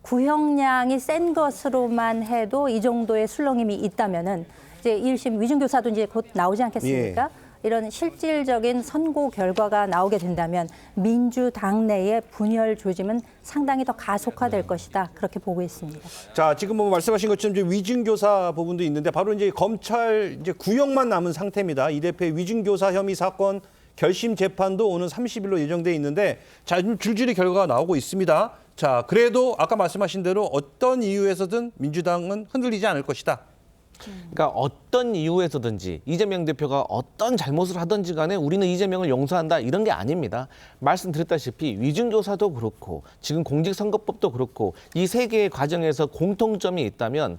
구형량이 센 것으로만 해도 이 정도의 술렁임이 있다면은 이제 1심 위중교사도 이제 곧 나오지 않겠습니까? 이런 실질적인 선고 결과가 나오게 된다면 민주당 내의 분열 조짐은 상당히 더 가속화될 것이다. 그렇게 보고 있습니다. 자, 지금 뭐 말씀하신 것처럼 이제 위증교사 부분도 있는데 바로 이제 검찰 이제 구형만 남은 상태입니다. 이 대표의 위증교사 혐의 사건 결심 재판도 오는 30일로 예정돼 있는데 자, 좀 줄줄이 결과가 나오고 있습니다. 자, 그래도 아까 말씀하신 대로 어떤 이유에서든 민주당은 흔들리지 않을 것이다. 그러니까 어떤 이유에서든지 이재명 대표가 어떤 잘못을 하든지 간에 우리는 이재명을 용서한다 이런 게 아닙니다. 말씀드렸다시피 위증교사도 그렇고 지금 공직선거법도 그렇고 이 세 개의 과정에서 공통점이 있다면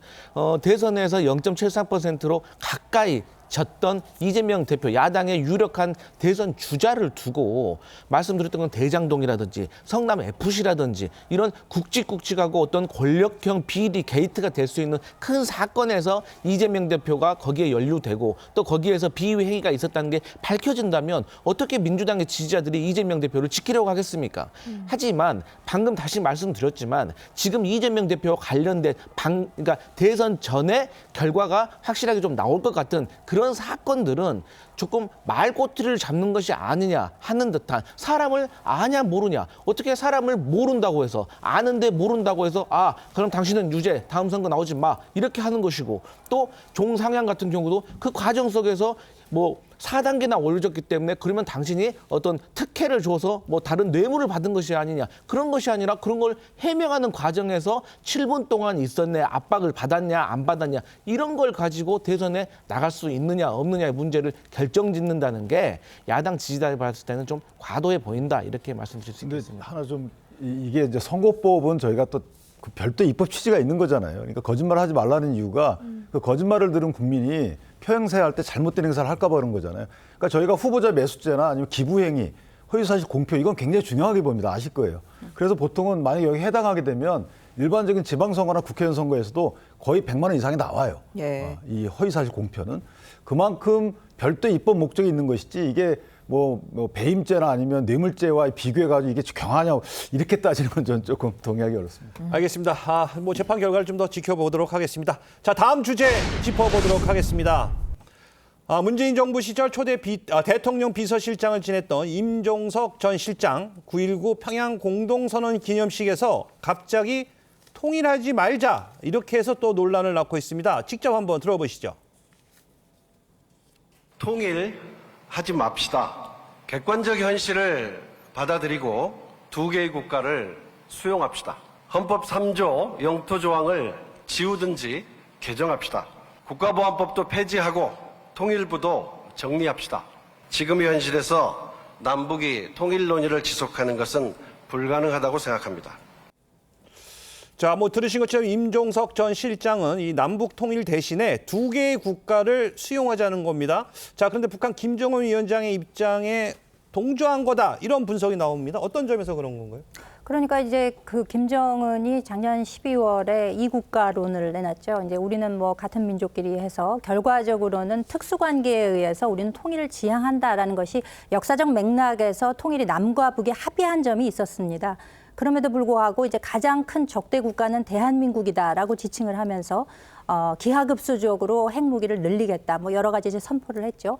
대선에서 0.73%로 가까이 졌던 이재명 대표, 야당의 유력한 대선 주자를 두고 말씀드렸던 건 대장동이라든지 성남 FC라든지 이런 굵직굵직하고 어떤 권력형 비리 게이트가 될 수 있는 큰 사건에서 이재명 대표가 거기에 연루되고 또 거기에서 비위 행위가 있었다는 게 밝혀진다면 어떻게 민주당의 지지자들이 이재명 대표를 지키려고 하겠습니까? 하지만 방금 다시 말씀드렸지만 지금 이재명 대표와 관련된 그러니까 대선 전에 결과가 확실하게 좀 나올 것 같은 그런 사건들은 조금 말꼬투리를 잡는 것이 아니냐 하는 듯한 사람을 아냐 모르냐 어떻게 사람을 모른다고 해서 아는데 모른다고 해서 그럼 당신은 유죄 다음 선거 나오지 마 이렇게 하는 것이고 또 종상향 같은 경우도 그 과정 속에서 뭐 4단계나 올려졌기 때문에 그러면 당신이 어떤 특혜를 줘서 뭐 다른 뇌물을 받은 것이 아니냐 그런 것이 아니라 그런 걸 해명하는 과정에서 7분 동안 있었네 압박을 받았냐 안 받았냐 이런 걸 가지고 대선에 나갈 수 있느냐 없느냐의 문제를 결정짓는다는 게 야당 지지자들 봤을 때는 좀 과도해 보인다 이렇게 말씀드릴 수 있겠습니다. 하나 좀 이게 이제 선거법은 저희가 또 그 별도 입법 취지가 있는 거잖아요. 그러니까 거짓말하지 말라는 이유가 그 거짓말을 들은 국민이 표행사할 때 잘못된 행사를 할까 봐 그런 거잖아요. 그러니까 저희가 후보자 매수죄나 아니면 기부행위, 허위사실 공표 이건 굉장히 중요하게 봅니다. 아실 거예요. 그래서 보통은 만약에 여기 해당하게 되면 일반적인 지방선거나 국회의원 선거에서도 거의 100만 원 이상이 나와요. 예. 이 허위사실 공표는 그만큼 별도 입법 목적이 있는 것이지 이게 뭐 배임죄나 아니면 뇌물죄와 비교해가지고 이게 경하냐고 이렇게 따지는 건 전 조금 동의하기 어렵습니다. 알겠습니다. 뭐 재판 결과를 좀 더 지켜보도록 하겠습니다. 자, 다음 주제 짚어보도록 하겠습니다. 문재인 정부 시절 초대 대통령 비서실장을 지냈던 임종석 전 실장 9.19 평양 공동선언 기념식에서 갑자기 통일하지 말자 이렇게 해서 또 논란을 낳고 있습니다. 직접 한번 들어보시죠. 통일하지 맙시다. 객관적 현실을 받아들이고 두 개의 국가를 수용합시다. 헌법 3조 영토 조항을 지우든지 개정합시다. 국가보안법도 폐지하고 통일부도 정리합시다. 지금의 현실에서 남북이 통일 논의를 지속하는 것은 불가능하다고 생각합니다. 자, 뭐 들으신 것처럼 임종석 전 실장은 이 남북 통일 대신에 두 개의 국가를 수용하자는 겁니다. 자, 그런데 북한 김정은 위원장의 입장에 동조한 거다 이런 분석이 나옵니다. 어떤 점에서 그런 건가요? 그러니까 이제 그 김정은이 작년 12월에 이국가론을 내놨죠. 이제 우리는 뭐 같은 민족끼리 해서 결과적으로는 특수관계에 의해서 우리는 통일을 지향한다라는 것이 역사적 맥락에서 통일이 남과 북에 합의한 점이 있었습니다. 그럼에도 불구하고 이제 가장 큰 적대 국가는 대한민국이다라고 지칭을 하면서 기하급수적으로 핵무기를 늘리겠다 뭐 여러 가지 이제 선포를 했죠.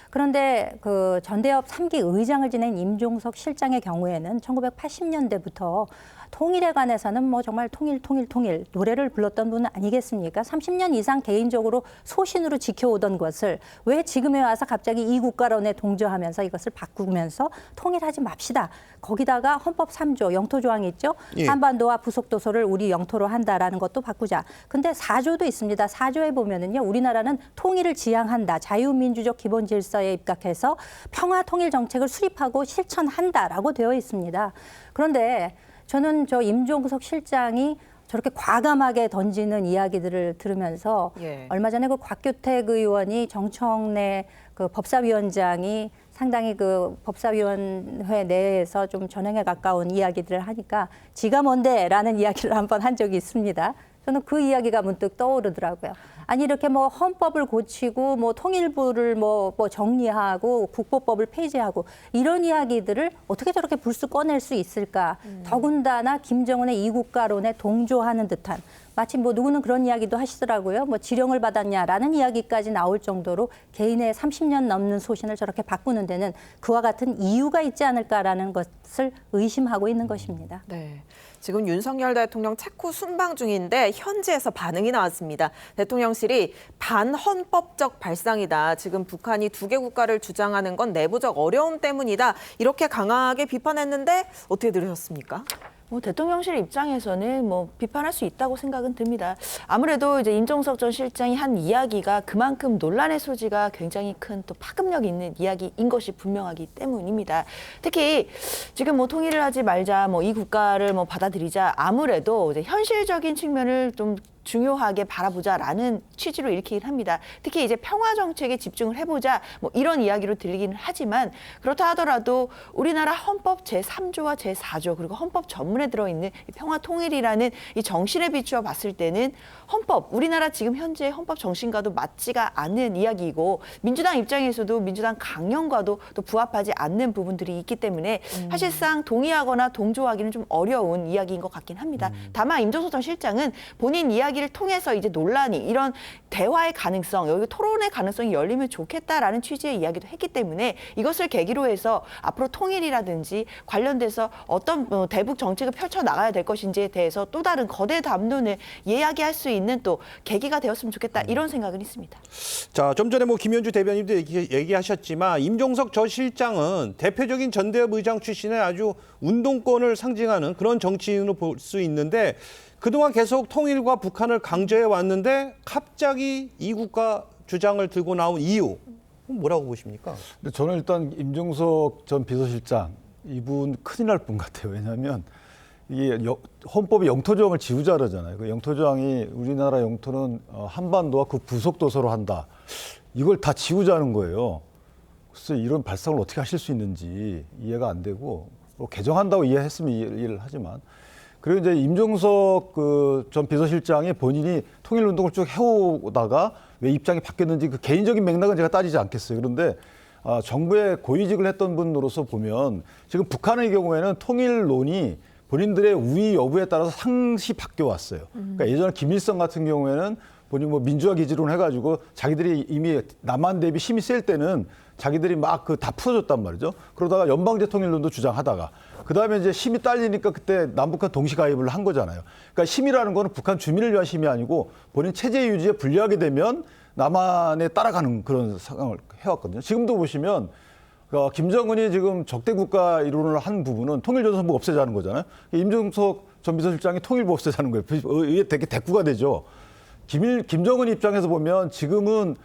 그런데 그 전대협 3기 의장을 지낸 임종석 실장의 경우에는 1980년대부터 통일에 관해서는 뭐 정말 통일 노래를 불렀던 분은 아니겠습니까? 30년 이상 개인적으로 소신으로 지켜오던 것을 왜 지금에 와서 갑자기 이국가론에 동조하면서 이것을 바꾸면서 통일하지 맙시다. 거기다가 헌법 3조 영토 조항이 있죠. 예. 한반도와 부속도서를 우리 영토로 한다라는 것도 바꾸자. 근데 4조도 있습니다. 4조에 보면은요. 우리나라는 통일을 지향한다. 자유민주적 기본 질서에 입각해서 평화 통일 정책을 수립하고 실천한다라고 되어 있습니다. 그런데 저는 저 임종석 실장이 저렇게 과감하게 던지는 이야기들을 들으면서 얼마 전에 그 곽규택 의원이 정청래 그 법사위원장이 상당히 그 법사위원회 내에서 좀 전형에 가까운 이야기들을 하니까 지가 뭔데라는 이야기를 한번 한 적이 있습니다. 저는 그 이야기가 문득 떠오르더라고요. 아니 이렇게 뭐 헌법을 고치고 뭐 통일부를 뭐 정리하고 국보법을 폐지하고 이런 이야기들을 어떻게 저렇게 불쑥 꺼낼 수 있을까? 더군다나 김정은의 이국가론에 동조하는 듯한 마치 뭐 누구는 그런 이야기도 하시더라고요. 뭐 지령을 받았냐라는 이야기까지 나올 정도로 개인의 30년 넘는 소신을 저렇게 바꾸는 데는 그와 같은 이유가 있지 않을까라는 것을 의심하고 있는 것입니다. 네. 지금 윤석열 대통령 체코 순방 중인데 현지에서 반응이 나왔습니다. 대통령실이 반헌법적 발상이다. 지금 북한이 두 개 국가를 주장하는 건 내부적 어려움 때문이다. 이렇게 강하게 비판했는데 어떻게 들으셨습니까? 대통령실 입장에서는 비판할 수 있다고 생각은 듭니다. 아무래도 이제 임종석 전 실장이 한 이야기가 그만큼 논란의 소지가 굉장히 큰 또 파급력 있는 이야기인 것이 분명하기 때문입니다. 특히 지금 통일을 하지 말자, 이 국가를 받아들이자, 아무래도 이제 현실적인 측면을 좀 중요하게 바라보자라는 취지로 읽히긴 합니다. 특히 이제 평화 정책에 집중을 해보자 이런 이야기로 들리기는 하지만 그렇다 하더라도 우리나라 헌법 제3조와 제4조 그리고 헌법 전문에 들어있는 이 평화 통일이라는 이 정신에 비추어 봤을 때는 우리나라 지금 현재 헌법 정신과도 맞지가 않는 이야기이고 민주당 입장에서도 민주당 강령과도 또 부합하지 않는 부분들이 있기 때문에 사실상 동의하거나 동조하기는 좀 어려운 이야기인 것 같긴 합니다. 다만 임종석 전 실장은 본인 이야기를 통해서 이제 논란이 이런 대화의 가능성, 여기 토론의 가능성이 열리면 좋겠다라는 취지의 이야기도 했기 때문에 이것을 계기로 해서 앞으로 통일이라든지 관련돼서 어떤 대북 정책을 펼쳐나가야 될 것인지에 대해서 또 다른 거대 담론을 이야기할 수 있는 또 계기가 되었으면 좋겠다 이런 생각은 있습니다. 자, 좀 전에 김현주 대변인도 얘기하셨지만 임종석 전 실장은 대표적인 전대협 의장 출신의 아주 운동권을 상징하는 그런 정치인으로 볼 수 있는데 그동안 계속 통일과 북한을 강조해 왔는데 갑자기 이국가 주장을 들고 나온 이유 뭐라고 보십니까? 근데 저는 일단 임종석 전 비서실장 이분 큰일 날 분 같아요. 왜냐하면 이게 헌법이 영토 조항을 지우자 그러잖아요. 그 영토 조항이 우리나라 영토는 한반도와 그 부속 도서로 한다. 이걸 다 지우자는 거예요. 글쎄 이런 발상을 어떻게 하실 수 있는지 이해가 안 되고 개정한다고 이해했으면 이해를 하지만 그리고 이제 임종석 전 비서실장이 본인이 통일운동을 쭉 해오다가 왜 입장이 바뀌었는지 그 개인적인 맥락은 제가 따지지 않겠어요. 그런데 정부에 고위직을 했던 분으로서 보면 지금 북한의 경우에는 통일론이 본인들의 우위 여부에 따라서 상시 바뀌어 왔어요. 그러니까 예전에 김일성 같은 경우에는 본인 민주화 기지론 해가지고 자기들이 이미 남한 대비 힘이 셀 때는 자기들이 막 다 풀어줬단 말이죠. 그러다가 연방제 통일론도 주장하다가 그다음에 이제 힘이 딸리니까 그때 남북한 동시 가입을 한 거잖아요. 그러니까 힘이라는 거는 북한 주민을 위한 힘이 아니고 본인 체제 유지에 불리하게 되면 남한에 따라가는 그런 상황을 해왔거든요. 지금도 보시면 김정은이 지금 적대 국가 이론을 한 부분은 통일조선부 없애자는 거잖아요. 임종석 전 비서실장이 통일부 없애자는 거예요. 이게 되게 대꾸가 되죠. 김정은 입장에서 보면 지금은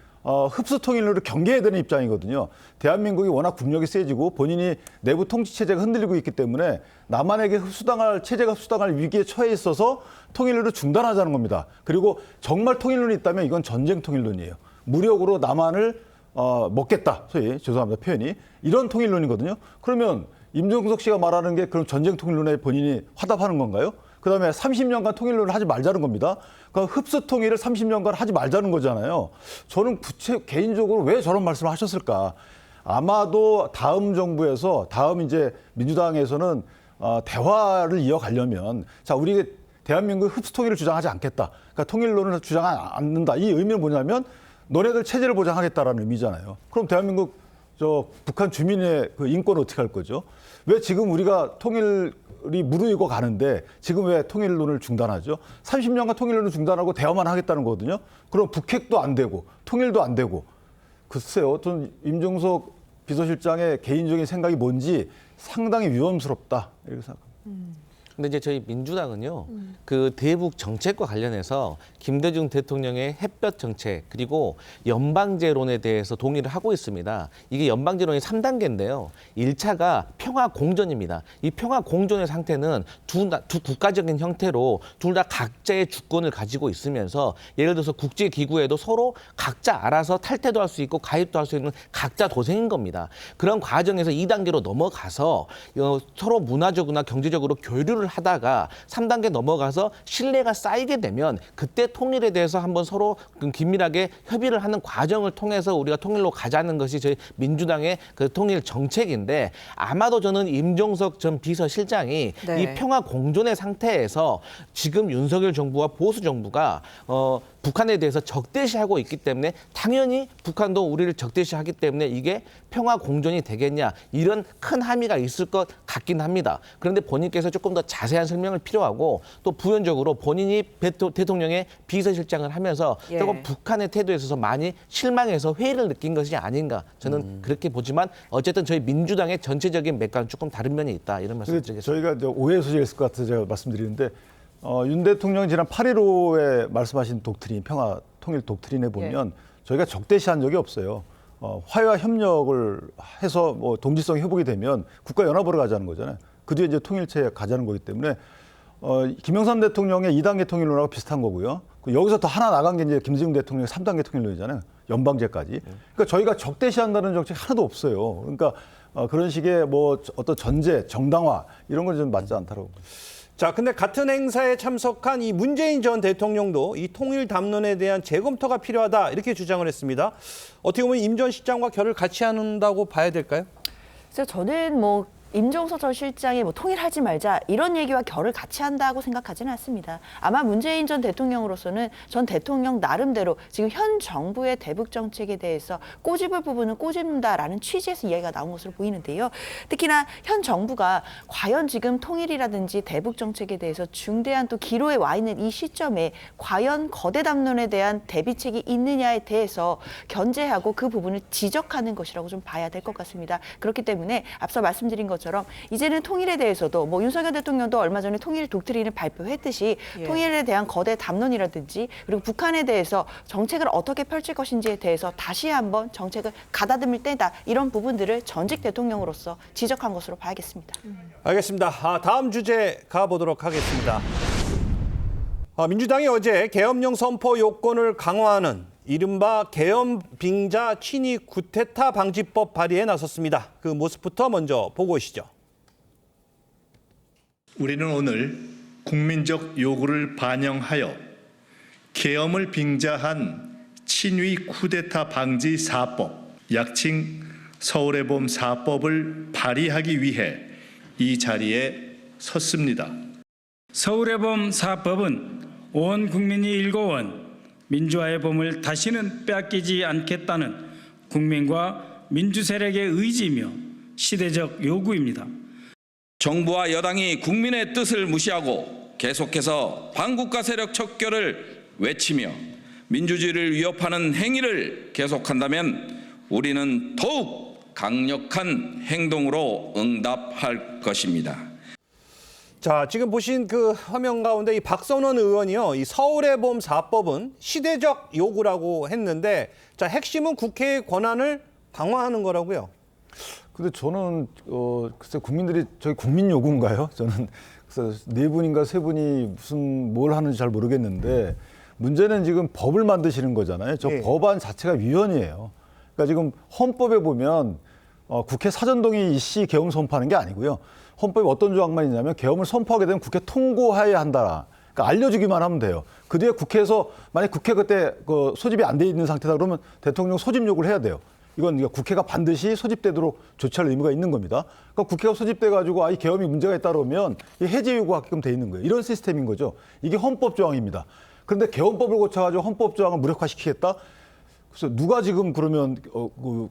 흡수 통일로 경계해야 되는 입장이거든요. 대한민국이 워낙 국력이 세지고 본인이 내부 통치 체제가 흔들리고 있기 때문에 남한에게 체제가 흡수당할 위기에 처해 있어서 통일론을 중단하자는 겁니다. 그리고 정말 통일론이 있다면 이건 전쟁 통일론이에요. 무력으로 남한을 먹겠다. 소위 죄송합니다 표현이 이런 통일론이거든요. 그러면 임종석 씨가 말하는 게 그럼 전쟁 통일론에 본인이 화답하는 건가요? 그다음에 30년간 통일론을 하지 말자는 겁니다. 그러니까 흡수 통일을 30년간 하지 말자는 거잖아요. 저는 개인적으로 왜 저런 말씀을 하셨을까? 아마도 다음 정부에서 다음 이제 민주당에서는 대화를 이어가려면 자 우리 대한민국 흡수 통일을 주장하지 않겠다. 그러니까 통일론을 주장하지 않는다. 이 의미는 뭐냐면 너네들 체제를 보장하겠다라는 의미잖아요. 그럼 대한민국 북한 주민의 그 인권을 어떻게 할 거죠? 왜 지금 우리가 통일이 무르익어 가는데 지금 왜 통일론을 중단하죠? 30년간 통일론을 중단하고 대화만 하겠다는 거거든요. 그럼 북핵도 안 되고 통일도 안 되고 글쎄요. 전 임종석 비서실장의 개인적인 생각이 뭔지 상당히 위험스럽다 이렇게 생각합니다. 근데 이제 저희 민주당은요, 그 대북 정책과 관련해서 김대중 대통령의 햇볕 정책 그리고 연방제론에 대해서 동의를 하고 있습니다. 이게 연방제론이 3단계인데요. 1차가 평화 공존입니다. 이 평화 공존의 상태는 두 국가적인 형태로 둘 다 각자의 주권을 가지고 있으면서 예를 들어서 국제기구에도 서로 각자 알아서 탈퇴도 할 수 있고 가입도 할 수 있는 각자 도생인 겁니다. 그런 과정에서 2단계로 넘어가서 서로 문화적으로나 경제적으로 교류를 하다가 3단계 넘어가서 신뢰가 쌓이게 되면 그때 통일에 대해서 한번 서로 긴밀하게 협의를 하는 과정을 통해서 우리가 통일로 가자는 것이 저희 민주당의 그 통일 정책인데 아마도 저는 임종석 전 비서실장이 네. 이 평화 공존의 상태에서 지금 윤석열 정부와 보수 정부가 북한에 대해서 적대시하고 있기 때문에 당연히 북한도 우리를 적대시하기 때문에 이게 평화 공존이 되겠냐 이런 큰 함의가 있을 것 같긴 합니다. 그런데 본인께서 조금 더 자세한 설명을 필요하고 또 부연적으로 본인이 대통령의 비서실장을 하면서 예. 조금 북한의 태도에 있어서 많이 실망해서 회의를 느낀 것이 아닌가 저는 그렇게 보지만 어쨌든 저희 민주당의 전체적인 맥과는 조금 다른 면이 있다 이런 말씀 드리겠습니다. 저희가 이제 오해 소지가 있을 것 같아서 제가 말씀드리는데 윤 대통령 지난 8.15에 말씀하신 독트린, 평화 통일 독트린에 보면 저희가 적대시한 적이 없어요. 화해와 협력을 해서 뭐 동지성 회복이 되면 국가 연합으로 가자는 거잖아요. 그 뒤에 이제 통일체에 가자는 거기 때문에 김영삼 대통령의 2단계 통일론하고 비슷한 거고요. 여기서 더 하나 나간 게 이제 김대중 대통령의 3단계 통일론이잖아요. 연방제까지. 그러니까 저희가 적대시한다는 정책이 하나도 없어요. 그러니까 그런 식의 뭐 어떤 전제, 정당화 이런 건 좀 맞지 않다고. 자, 근데 같은 행사에 참석한 이 문재인 전 대통령도 이 통일 담론에 대한 재검토가 필요하다 이렇게 주장을 했습니다. 어떻게 보면 임 전 실장과 결을 같이 한다고 봐야 될까요? 그래서 저는 뭐 임종석 전 실장이 뭐 통일하지 말자 이런 얘기와 결을 같이 한다고 생각하지는 않습니다. 아마 문재인 전 대통령으로서는 전 대통령 나름대로 지금 현 정부의 대북 정책에 대해서 꼬집을 부분은 꼬집는다라는 취지에서 이야기가 나온 것으로 보이는데요. 특히나 현 정부가 과연 지금 통일이라든지 대북 정책에 대해서 중대한 또 기로에 와 있는 이 시점에 과연 거대 담론에 대한 대비책이 있느냐에 대해서 견제하고 그 부분을 지적하는 것이라고 좀 봐야 될 것 같습니다. 그렇기 때문에 앞서 말씀드린 것처럼 이제는 통일에 대해서도 뭐 윤석열 대통령도 얼마 전에 통일 독트린을 발표했듯이 통일에 대한 거대 담론이라든지 그리고 북한에 대해서 정책을 어떻게 펼칠 것인지에 대해서 다시 한번 정책을 가다듬을 때다 이런 부분들을 전직 대통령으로서 지적한 것으로 봐야겠습니다. 알겠습니다. 다음 주제 가보도록 하겠습니다. 민주당이 어제 계엄령 선포 요건을 강화하는 이른바 계엄 빙자 친위 쿠데타 방지법 발의에 나섰습니다. 그 모습부터 먼저 보고 오시죠. 우리는 오늘 국민적 요구를 반영하여 계엄을 빙자한 친위 쿠데타 방지 4법, 약칭 서울의 봄 4법을 발의하기 위해 이 자리에 섰습니다. 서울의 봄 4법은 온 국민이 일궈온 민주화의 봄을 다시는 빼앗기지 않겠다는 국민과 민주 세력의 의지이며 시대적 요구입니다. 정부와 여당이 국민의 뜻을 무시하고 계속해서 반국가 세력 척결을 외치며 민주주의를 위협하는 행위를 계속한다면 우리는 더욱 강력한 행동으로 응답할 것입니다. 자, 지금 보신 그 화면 가운데 이 박선원 의원이요, 이 서울의 봄 4법은 시대적 요구라고 했는데, 자, 핵심은 국회의 권한을 강화하는 거라고요. 근데 저는 글쎄 국민들이 저희 국민 요구인가요? 저는 그래서 네 분인가 세 분이 무슨 뭘 하는지 잘 모르겠는데 문제는 지금 법을 만드시는 거잖아요. 저 법안 자체가 위헌이에요. 그러니까 지금 헌법에 보면 국회 사전동의 시 계엄 선포하는 게 아니고요. 헌법에 어떤 조항만 있냐면 계엄을 선포하게 되면 국회 통고해야 한다. 그러니까 알려주기만 하면 돼요. 그 뒤에 국회에서 만약 국회 그때 소집이 안 돼 있는 상태다 그러면 대통령 소집 요구를 해야 돼요. 이건 국회가 반드시 소집되도록 조치할 의무가 있는 겁니다. 그러니까 국회가 소집돼 가지고 이 계엄이 문제가 있다 그러면 해제 요구하게끔 돼 있는 거예요. 이런 시스템인 거죠. 이게 헌법 조항입니다. 그런데 계엄법을 고쳐가지고 헌법 조항을 무력화시키겠다. 그래서 누가 지금 그러면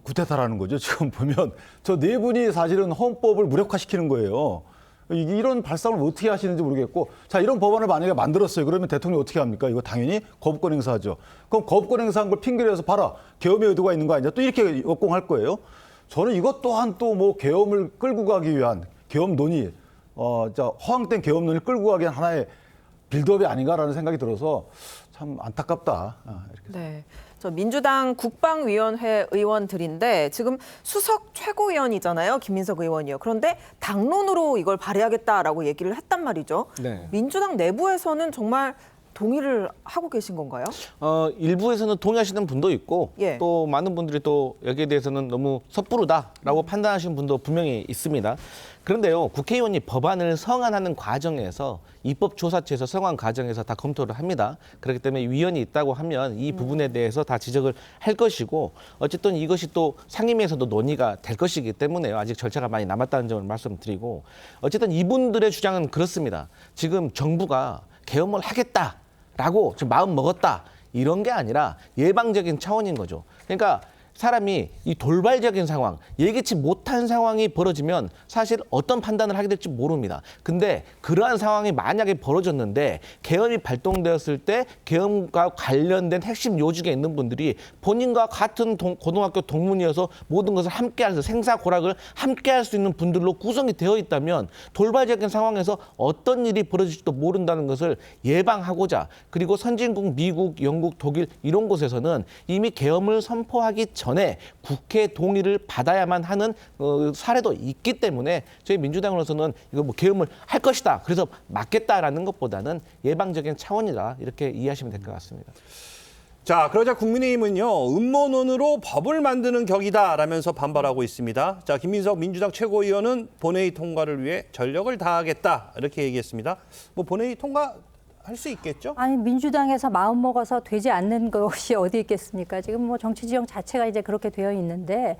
쿠데타라는 거죠. 지금 보면 저 네 분이 사실은 헌법을 무력화시키는 거예요. 이런 발상을 어떻게 하시는지 모르겠고, 자, 이런 법안을 만약에 만들었어요. 그러면 대통령이 어떻게 합니까? 이거 당연히 거부권 행사하죠. 그럼 거부권 행사한 걸 핑계로 해서 봐라, 계엄의 의도가 있는 거 아니냐, 또 이렇게 역공할 거예요. 저는 이것 또한 또 뭐 계엄을 끌고 가기 위한 계엄 논의, 허황된 계엄 논의를 끌고 가기 위한 하나의 빌드업이 아닌가라는 생각이 들어서 참 안타깝다. 이렇게. 네. 저 민주당 국방위원회 의원들인데 지금 수석 최고위원이잖아요. 김민석 의원이요. 그런데 당론으로 이걸 발의하겠다라고 얘기를 했단 말이죠. 네. 민주당 내부에서는 정말 동의를 하고 계신 건가요? 일부에서는 동의하시는 분도 있고 또 많은 분들이 또 여기에 대해서는 너무 섣부르다라고 판단하시는 분도 분명히 있습니다. 그런데요, 국회의원이 법안을 성안하는 과정에서 입법조사처에서 성안 과정에서 다 검토를 합니다. 그렇기 때문에 위헌이 있다고 하면 이 부분에 대해서 다 지적을 할 것이고 어쨌든 이것이 또 상임위에서도 논의가 될 것이기 때문에요. 아직 절차가 많이 남았다는 점을 말씀드리고 어쨌든 이분들의 주장은 그렇습니다. 지금 정부가 계엄을 하겠다라고 지금 마음 먹었다 이런 게 아니라 예방적인 차원인 거죠. 그러니까 사람이 이 돌발적인 상황, 예기치 못한 상황이 벌어지면 사실 어떤 판단을 하게 될지 모릅니다. 근데 그러한 상황이 만약에 벌어졌는데 계엄이 발동되었을 때 계엄과 관련된 핵심 요직에 있는 분들이 본인과 같은 고등학교 동문이어서 모든 것을 함께해서 생사고락을 함께할 수 있는 분들로 구성이 되어 있다면 돌발적인 상황에서 어떤 일이 벌어질지도 모른다는 것을 예방하고자, 그리고 선진국 미국, 영국, 독일 이런 곳에서는 이미 계엄을 선포하기 전에 국회 동의를 받아야만 하는 사례도 있기 때문에 저희 민주당으로서는 이거 뭐 계엄을 할 것이다, 그래서 막겠다라는 것보다는 예방적인 차원이다, 이렇게 이해하시면 될 것 같습니다. 자, 그러자 국민의힘은요, 음모론으로 법을 만드는 격이다라면서 반발하고 있습니다. 자, 김민석 민주당 최고위원은 본회의 통과를 위해 전력을 다하겠다, 이렇게 얘기했습니다. 뭐 본회의 통과할 수 있겠죠? 아니, 민주당에서 마음 먹어서 되지 않는 것이 어디 있겠습니까? 지금 뭐 정치 지형 자체가 이제 그렇게 되어 있는데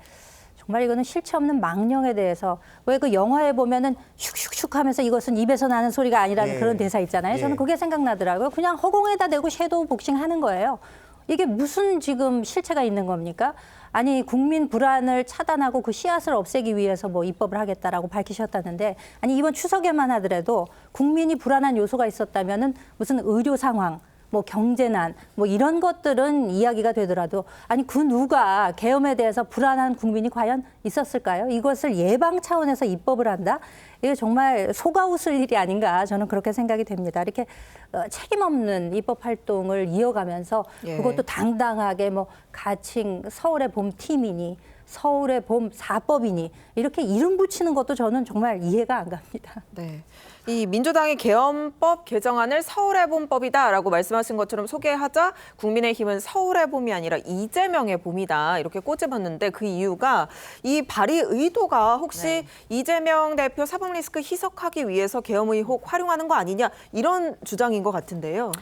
정말 이거는 실체 없는 망령에 대해서, 왜 그 영화에 보면은 슉슉슉 하면서 이것은 입에서 나는 소리가 아니라는 그런 대사 있잖아요. 저는 그게 생각나더라고요. 그냥 허공에다 대고 섀도우 복싱 하는 거예요. 이게 무슨 지금 실체가 있는 겁니까? 아니, 국민 불안을 차단하고 그 씨앗을 없애기 위해서 뭐 입법을 하겠다라고 밝히셨다는데, 아니, 이번 추석에만 하더라도 국민이 불안한 요소가 있었다면은 무슨 의료 상황, 뭐 경제난, 뭐 이런 것들은 이야기가 되더라도, 아니, 그 누가 계엄에 대해서 불안한 국민이 과연 있었을까요? 이것을 예방 차원에서 입법을 한다? 이게 정말 속아 웃을 일이 아닌가, 저는 그렇게 생각이 됩니다. 이렇게 책임 없는 입법 활동을 이어가면서 그것도 당당하게 뭐 가칭 서울의 봄 팀이니 서울의 봄 4법이니 이렇게 이름 붙이는 것도 저는 정말 이해가 안 갑니다. 네. 이 민주당의 계엄법 개정안을 서울의 봄법이다라고 말씀하신 것처럼 소개하자 국민의힘은 서울의 봄이 아니라 이재명의 봄이다, 이렇게 꼬집었는데, 그 이유가 이 발의 의도가 혹시 이재명 대표 사법 리스크 희석하기 위해서 계엄 의혹 활용하는 거 아니냐, 이런 주장인 것 같은데요.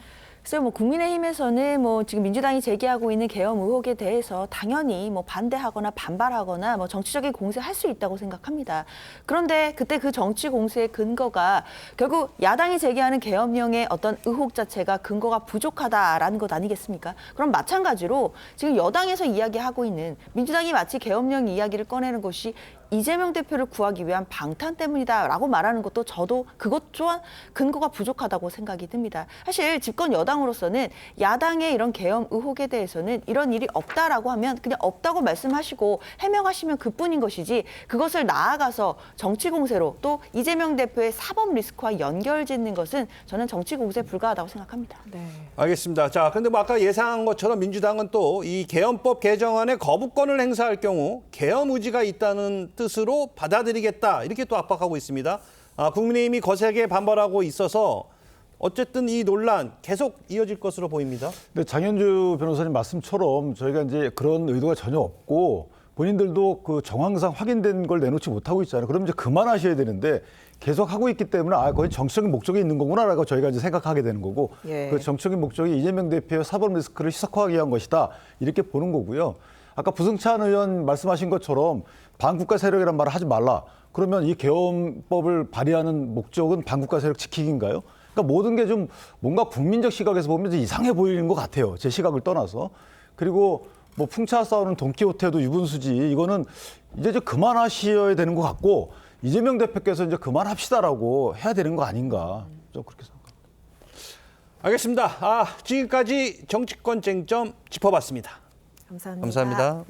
글쎄요, 뭐 국민의힘에서는 뭐 지금 민주당이 제기하고 있는 계엄 의혹에 대해서 당연히 뭐 반대하거나 반발하거나 뭐 정치적인 공세할 수 있다고 생각합니다. 그런데 그때 그 정치 공세의 근거가 결국 야당이 제기하는 계엄령의 어떤 의혹 자체가 근거가 부족하다라는 것 아니겠습니까? 그럼 마찬가지로 지금 여당에서 이야기하고 있는 민주당이 마치 계엄령 이야기를 꺼내는 것이 이재명 대표를 구하기 위한 방탄 때문이다라고 말하는 것도 저도 그것 또한 근거가 부족하다고 생각이 듭니다. 사실 집권 여당으로서는 야당의 이런 계엄 의혹에 대해서는 이런 일이 없다라고 하면 그냥 없다고 말씀하시고 해명하시면 그뿐인 것이지, 그것을 나아가서 정치 공세로 또 이재명 대표의 사법 리스크와 연결짓는 것은 저는 정치 공세에 불과하다고 생각합니다. 네. 알겠습니다. 자, 근데 뭐 아까 예상한 것처럼 민주당은 또 이 계엄법 개정안에 거부권을 행사할 경우 계엄 의지가 있다는 뜻으로 받아들이겠다, 이렇게 또 압박하고 있습니다. 국민의힘이 거세게 반발하고 있어서 어쨌든 이 논란 계속 이어질 것으로 보입니다. 근데 장현주 변호사님 말씀처럼 저희가 이제 그런 의도가 전혀 없고 본인들도 그 정황상 확인된 걸 내놓지 못하고 있잖아요. 그럼 이제 그만하셔야 되는데 계속 하고 있기 때문에 거의 정치적인 목적이 있는 거구나라고 저희가 이제 생각하게 되는 거고, 그 정치적인 목적이 이재명 대표의 사법 리스크를 희석하기 위한 것이다, 이렇게 보는 거고요. 아까 부승찬 의원 말씀하신 것처럼 반국가 세력이란 말을 하지 말라. 그러면 이 계엄법을 발의하는 목적은 반국가 세력 지키기인가요? 그러니까 모든 게 좀 뭔가 국민적 시각에서 보면 좀 이상해 보이는 것 같아요. 제 시각을 떠나서. 그리고 뭐 풍차 싸우는 돈키호테도 유분수지, 이거는 이제 좀 그만하셔야 되는 것 같고, 이재명 대표께서 이제 그만합시다라고 해야 되는 거 아닌가, 좀 그렇게 생각합니다. 알겠습니다. 지금까지 정치권 쟁점 짚어봤습니다. 감사합니다. 감사합니다.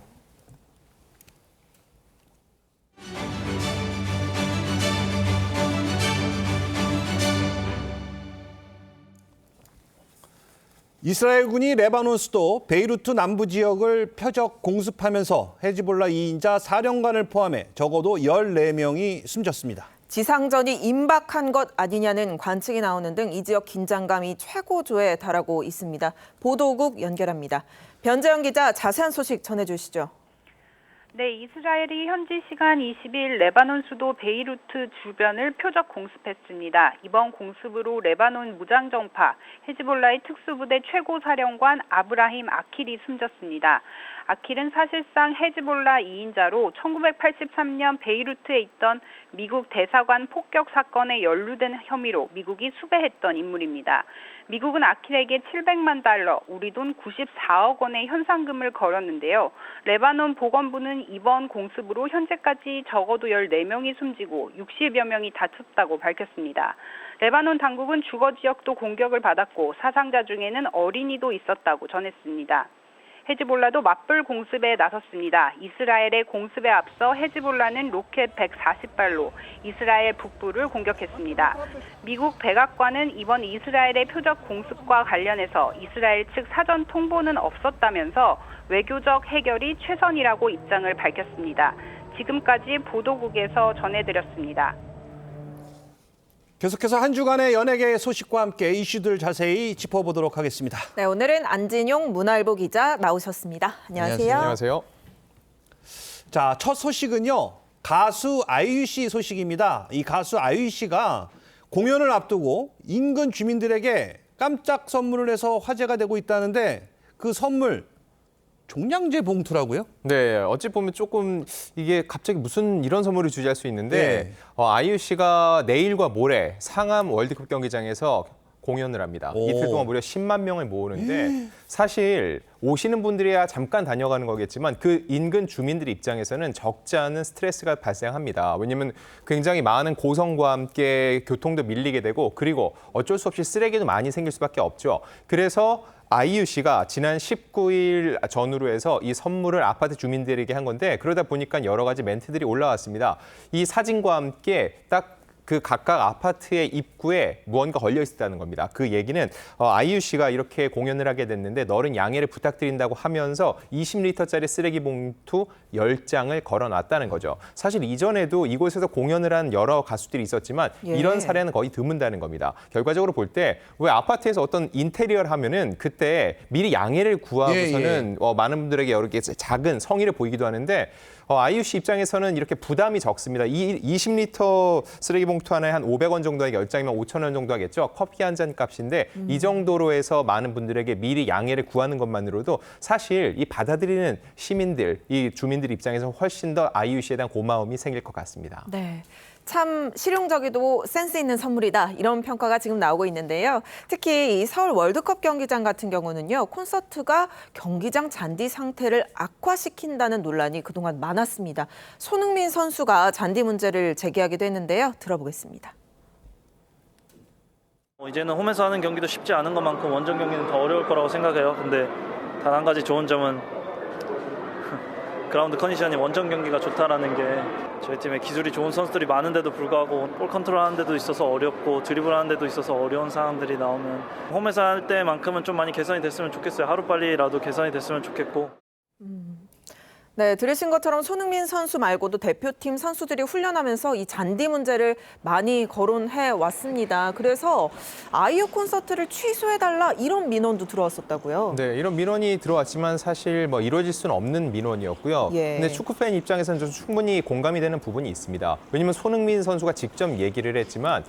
이스라엘군이 레바논 수도 베이루트 남부 지역을 표적 공습하면서 헤즈볼라 2인자 사령관을 포함해 적어도 14명이 숨졌습니다. 지상전이 임박한 것 아니냐는 관측이 나오는 등 이 지역 긴장감이 최고조에 달하고 있습니다. 보도국 연결합니다. 변재영 기자, 자세한 소식 전해주시죠. 네, 이스라엘이 현지 시간 20일 레바논 수도 베이루트 주변을 표적 공습했습니다. 이번 공습으로 레바논 무장정파 헤즈볼라의 특수부대 최고사령관 아브라힘 아킬이 숨졌습니다. 아킬은 사실상 헤즈볼라 2인자로 1983년 베이루트에 있던 미국 대사관 폭격 사건에 연루된 혐의로 미국이 수배했던 인물입니다. 미국은 아킬에게 700만 달러, 우리 돈 94억 원의 현상금을 걸었는데요. 레바논 보건부는 이번 공습으로 현재까지 적어도 14명이 숨지고 60여 명이 다쳤다고 밝혔습니다. 레바논 당국은 주거 지역도 공격을 받았고 사상자 중에는 어린이도 있었다고 전했습니다. 헤즈볼라도 맞불 공습에 나섰습니다. 이스라엘의 공습에 앞서 헤즈볼라는 로켓 140발로 이스라엘 북부를 공격했습니다. 미국 백악관은 이번 이스라엘의 표적 공습과 관련해서 이스라엘 측 사전 통보는 없었다면서 외교적 해결이 최선이라고 입장을 밝혔습니다. 지금까지 보도국에서 전해드렸습니다. 계속해서 한 주간의 연예계 소식과 함께 이슈들 자세히 짚어보도록 하겠습니다. 네, 오늘은 안진용 문화일보 기자 나오셨습니다. 안녕하세요. 안녕하세요. 자, 첫 소식은요. 가수 아이유 씨 소식입니다. 이 가수 아이유 씨가 공연을 앞두고 인근 주민들에게 깜짝 선물을 해서 화제가 되고 있다는데 그 선물 종량제 봉투라고요? 네, 어찌 보면 조금 이게 갑자기 무슨 이런 선물을 주지 할 수 있는데 아이유 씨가 내일과 모레 상암 월드컵 경기장에서 공연을 합니다. 이틀 동안 무려 10만 명을 모으는데 사실 오시는 분들이야 잠깐 다녀가는 거겠지만 그 인근 주민들 입장에서는 적지 않은 스트레스가 발생합니다. 왜냐하면 굉장히 많은 고성과 함께 교통도 밀리게 되고 그리고 어쩔 수 없이 쓰레기도 많이 생길 수밖에 없죠. 그래서 아이유 씨가 지난 19일 전후로 해서 이 선물을 아파트 주민들에게 한 건데 그러다 보니까 여러 가지 멘트들이 올라왔습니다. 이 사진과 함께 딱 그 각각 아파트의 입구에 무언가 걸려 있었다는 겁니다. 그 얘기는 아이유 씨가 이렇게 공연을 하게 됐는데 너른 양해를 부탁드린다고 하면서 20리터짜리 쓰레기 봉투 10장을 걸어놨다는 거죠. 사실 이전에도 이곳에서 공연을 한 여러 가수들이 있었지만 이런 사례는 거의 드문다는 겁니다. 결과적으로 볼 때 왜 아파트에서 어떤 인테리어를 하면은 그때 미리 양해를 구하고서는 많은 분들에게 여러 개 작은 성의를 보이기도 하는데 아이유 씨 입장에서는 이렇게 부담이 적습니다. 이 20리터 쓰레기 봉투 하나에 한 500원 정도 하니까 10장이면 5,000원 정도 하겠죠. 커피 한 잔 값인데 이 정도로 해서 많은 분들에게 미리 양해를 구하는 것만으로도 사실 이 받아들이는 시민들, 이 주민들 입장에서 훨씬 더 아이유 씨에 대한 고마움이 생길 것 같습니다. 네. 참 실용적이고 센스 있는 선물이다 이런 평가가 지금 나오고 있는데요. 특히 이 서울 월드컵 경기장 같은 경우는요. 콘서트가 경기장 잔디 상태를 악화시킨다는 논란이 그동안 많았습니다. 손흥민 선수가 잔디 문제를 제기하기도 했는데요. 들어보겠습니다. 이제는 홈에서 하는 경기도 쉽지 않은 것만큼 원정 경기는 더 어려울 거라고 생각해요. 근데 단 한 가지 좋은 점은 그라운드 컨디션이 원정 경기가 좋다라는 게 저희 팀에 기술이 좋은 선수들이 많은데도 불구하고 볼 컨트롤 하는 데도 있어서 어렵고 드리블 하는 데도 있어서 어려운 상황들이 나오면 홈에서 할 때만큼은 좀 많이 개선이 됐으면 좋겠어요. 하루빨리라도 개선이 됐으면 좋겠고. 네, 들으신 것처럼 손흥민 선수 말고도 대표팀 선수들이 훈련하면서 이 잔디 문제를 많이 거론해 왔습니다. 그래서 아이유 콘서트를 취소해달라 이런 민원도 들어왔었다고요. 네, 이런 민원이 들어왔지만 사실 뭐 이루어질 수는 없는 민원이었고요. 근데 축구팬 입장에서는 좀 충분히 공감이 되는 부분이 있습니다. 왜냐하면 손흥민 선수가 직접 얘기를 했지만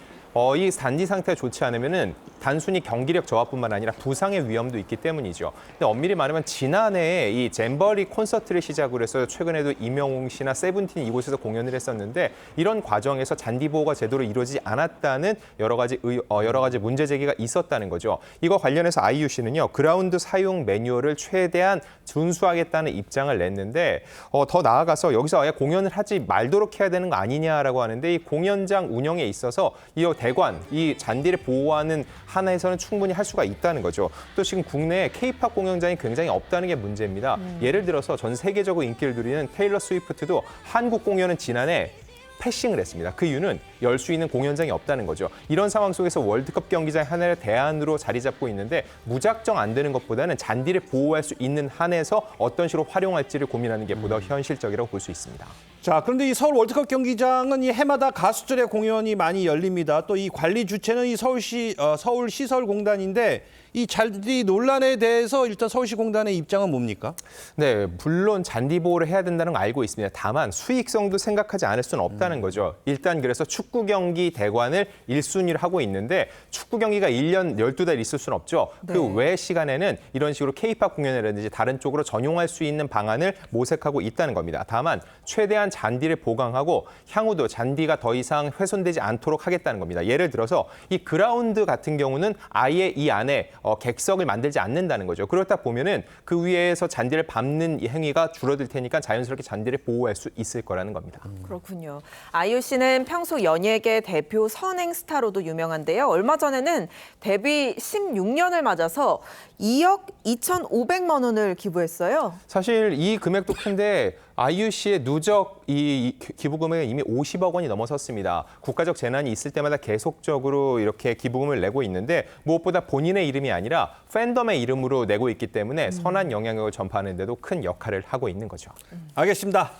이 잔디 상태가 좋지 않으면은 단순히 경기력 저하뿐만 아니라 부상의 위험도 있기 때문이죠. 근데 엄밀히 말하면 지난해 이 잼버리 콘서트를 시작으로 해서 최근에도 임영웅 씨나 세븐틴이 이곳에서 공연을 했었는데 이런 과정에서 잔디 보호가 제대로 이루어지지 않았다는 여러 가지 문제 제기가 있었다는 거죠. 이거 관련해서 아이유 씨는요 그라운드 사용 매뉴얼을 최대한 준수하겠다는 입장을 냈는데 더 나아가서 여기서 아예 공연을 하지 말도록 해야 되는 거 아니냐라고 하는데 이 공연장 운영에 있어서 이 대관, 이 잔디를 보호하는 하나에서는 충분히 할 수가 있다는 거죠. 또 지금 국내에 K-팝 공연장이 굉장히 없다는 게 문제입니다. 예를 들어서 전 세계적으로 인기를 누리는 테일러 스위프트도 한국 공연은 지난해 패싱을 했습니다. 그 이유는 열 수 있는 공연장이 없다는 거죠. 이런 상황 속에서 월드컵 경기장 하나를 대안으로 자리 잡고 있는데 무작정 안 되는 것보다는 잔디를 보호할 수 있는 한에서 어떤 식으로 활용할지를 고민하는 게 보다 현실적이라고 볼 수 있습니다. 자, 그런데 이 서울 월드컵 경기장은 이 해마다 가수들의 공연이 많이 열립니다. 또 이 관리 주체는 이 서울시설공단인데 이 잔디 논란에 대해서 일단 서울시공단의 입장은 뭡니까? 네, 물론 잔디 보호를 해야 된다는 걸 알고 있습니다. 다만 수익성도 생각하지 않을 수는 없다는 거죠. 일단 그래서 축구 경기 대관을 1순위를 하고 있는데 축구 경기가 1년 12달 있을 수는 없죠. 네. 그 외 시간에는 이런 식으로 K-팝 공연이라든지 다른 쪽으로 전용할 수 있는 방안을 모색하고 있다는 겁니다. 다만 최대한 잔디를 보강하고 향후도 잔디가 더 이상 훼손되지 않도록 하겠다는 겁니다. 예를 들어서 이 그라운드 같은 경우는 아예 이 안에 객석을 만들지 않는다는 거죠. 그렇다 보면은 그 위에서 잔디를 밟는 이 행위가 줄어들 테니까 자연스럽게 잔디를 보호할 수 있을 거라는 겁니다. 그렇군요. 아이유 씨는 평소 연예계 대표 선행 스타로도 유명한데요. 얼마 전에는 데뷔 16년을 맞아서 2억 2,500만 원을 기부했어요. 사실 이 금액도 큰데 아이유 씨의 누적 이 기부 금액은 이미 50억 원이 넘어섰습니다. 국가적 재난이 있을 때마다 계속적으로 이렇게 기부금을 내고 있는데 무엇보다 본인의 이름이 아니라 팬덤의 이름으로 내고 있기 때문에 선한 영향력을 전파하는 데도 큰 역할을 하고 있는 거죠. 알겠습니다.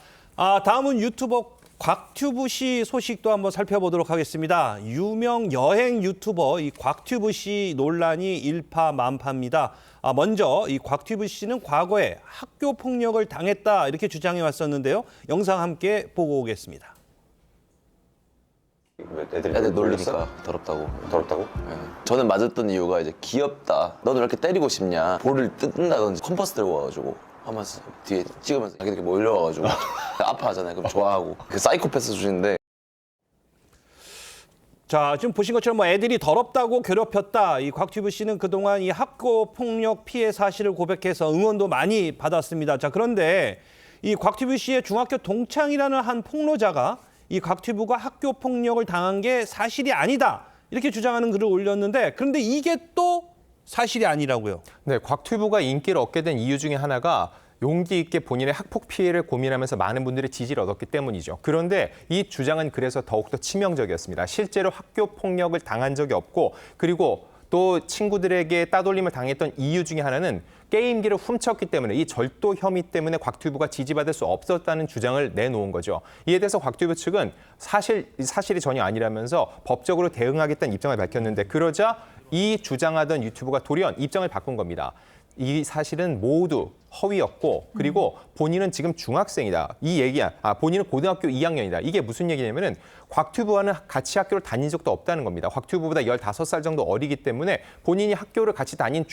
다음은 유튜버 곽튜브 씨 소식도 한번 살펴보도록 하겠습니다. 유명 여행 유튜버 이 곽튜브 씨 논란이 일파만파입니다. 먼저 이 곽튜브 씨는 과거에 학교 폭력을 당했다 이렇게 주장해 왔었는데요. 영상 함께 보고 오겠습니다. 애들 놀리니까 더럽다고. 더럽다고? 네. 저는 맞았던 이유가 이제 귀엽다. 너는 왜 이렇게 때리고 싶냐. 볼을 뜯는다든지 컴퍼스 들고 와가지고 하면서 뒤에 찍으면서 이렇게 몰려와가지고 아파하잖아요. 그럼 좋아하고. 그 사이코패스 주시는데. 자, 지금 보신 것처럼 뭐 애들이 더럽다고 괴롭혔다. 이 곽튜브 씨는 그동안 이 학교 폭력 피해 사실을 고백해서 응원도 많이 받았습니다. 자, 그런데 이 곽튜브 씨의 중학교 동창이라는 한 폭로자가 이 곽튜브가 학교 폭력을 당한 게 사실이 아니다. 이렇게 주장하는 글을 올렸는데 그런데 이게 또 사실이 아니라고요. 네, 곽튜브가 인기를 얻게 된 이유 중에 하나가 용기 있게 본인의 학폭 피해를 고민하면서 많은 분들의 지지를 얻었기 때문이죠. 그런데 이 주장은 그래서 더욱더 치명적이었습니다. 실제로 학교 폭력을 당한 적이 없고 그리고 또 친구들에게 따돌림을 당했던 이유 중에 하나는 게임기를 훔쳤기 때문에 이 절도 혐의 때문에 곽튜브가 지지받을 수 없었다는 주장을 내놓은 거죠. 이에 대해서 곽튜브 측은 사실이 전혀 아니라면서 법적으로 대응하겠다는 입장을 밝혔는데 그러자 이 주장하던 유튜브가 돌연 입장을 바꾼 겁니다. 이 사실은 모두 허위였고 그리고 본인은 지금 중학생이다. 이 얘기야. 본인은 고등학교 2학년이다. 이게 무슨 얘기냐면은 곽튜브와는 같이 학교를 다닌 적도 없다는 겁니다. 곽튜브보다 15살 정도 어리기 때문에 본인이 학교를 같이 다닌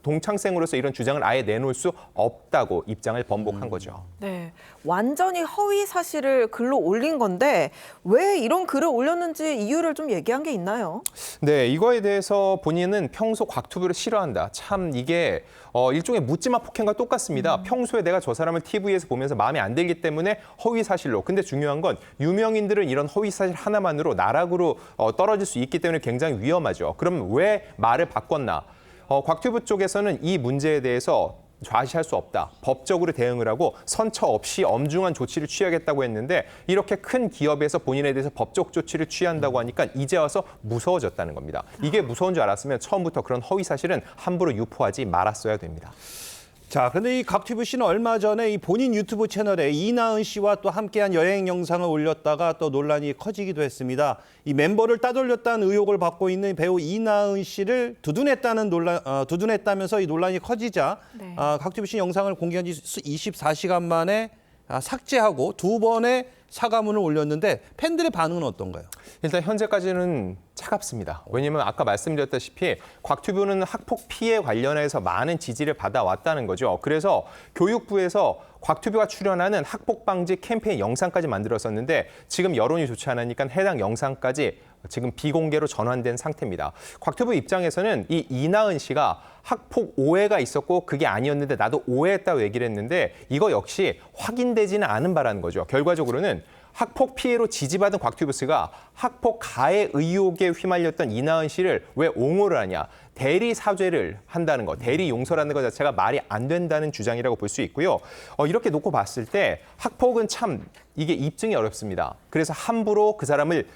동창생으로서 이런 주장을 아예 내놓을 수 없다고 입장을 번복한 거죠. 네, 완전히 허위 사실을 글로 올린 건데 왜 이런 글을 올렸는지 이유를 좀 얘기한 게 있나요? 네, 이거에 대해서 본인은 평소 곽튜브를 싫어한다. 참 이게 일종의 묻지마 폭행과 똑같습니다. 평소에 내가 저 사람을 TV에서 보면서 마음에 안 들기 때문에 허위 사실로. 근데 중요한 건 유명인들은 이런 허위 사실 하나만으로 나락으로 떨어질 수 있기 때문에 굉장히 위험하죠. 그럼 왜 말을 바꿨나? 곽튜브 쪽에서는 이 문제에 대해서 좌시할 수 없다. 법적으로 대응을 하고 선처 없이 엄중한 조치를 취하겠다고 했는데 이렇게 큰 기업에서 본인에 대해서 법적 조치를 취한다고 하니까 이제 와서 무서워졌다는 겁니다. 이게 무서운 줄 알았으면 처음부터 그런 허위 사실은 함부로 유포하지 말았어야 됩니다. 자, 그런데 이 곽튜브 씨는 얼마 전에 이 본인 유튜브 채널에 이나은 씨와 또 함께한 여행 영상을 올렸다가 또 논란이 커지기도 했습니다. 이 멤버를 따돌렸다는 의혹을 받고 있는 배우 이나은 씨를 두둔했다면서 이 논란이 커지자 네. 곽튜브 씨 영상을 공개한 지 24시간 만에 삭제하고 2번의 사과문을 올렸는데 팬들의 반응은 어떤가요? 일단 현재까지는 차갑습니다. 왜냐하면 아까 말씀드렸다시피 곽튜브는 학폭 피해 관련해서 많은 지지를 받아왔다는 거죠. 그래서 교육부에서 곽튜브가 출연하는 학폭 방지 캠페인 영상까지 만들었었는데 지금 여론이 좋지 않으니까 해당 영상까지 지금 비공개로 전환된 상태입니다. 곽튜브 입장에서는 이 이나은 씨가 학폭 오해가 있었고 그게 아니었는데 나도 오해했다고 얘기를 했는데 이거 역시 확인되지는 않은 바라는 거죠. 결과적으로는 학폭 피해로 지지받은 곽튜브 씨가 학폭 가해 의혹에 휘말렸던 이나은 씨를 왜 옹호를 하냐. 대리 사죄를 한다는 것, 대리 용서라는 것 자체가 말이 안 된다는 주장이라고 볼 수 있고요. 이렇게 놓고 봤을 때 학폭은 참 이게 입증이 어렵습니다. 그래서 함부로 그 사람을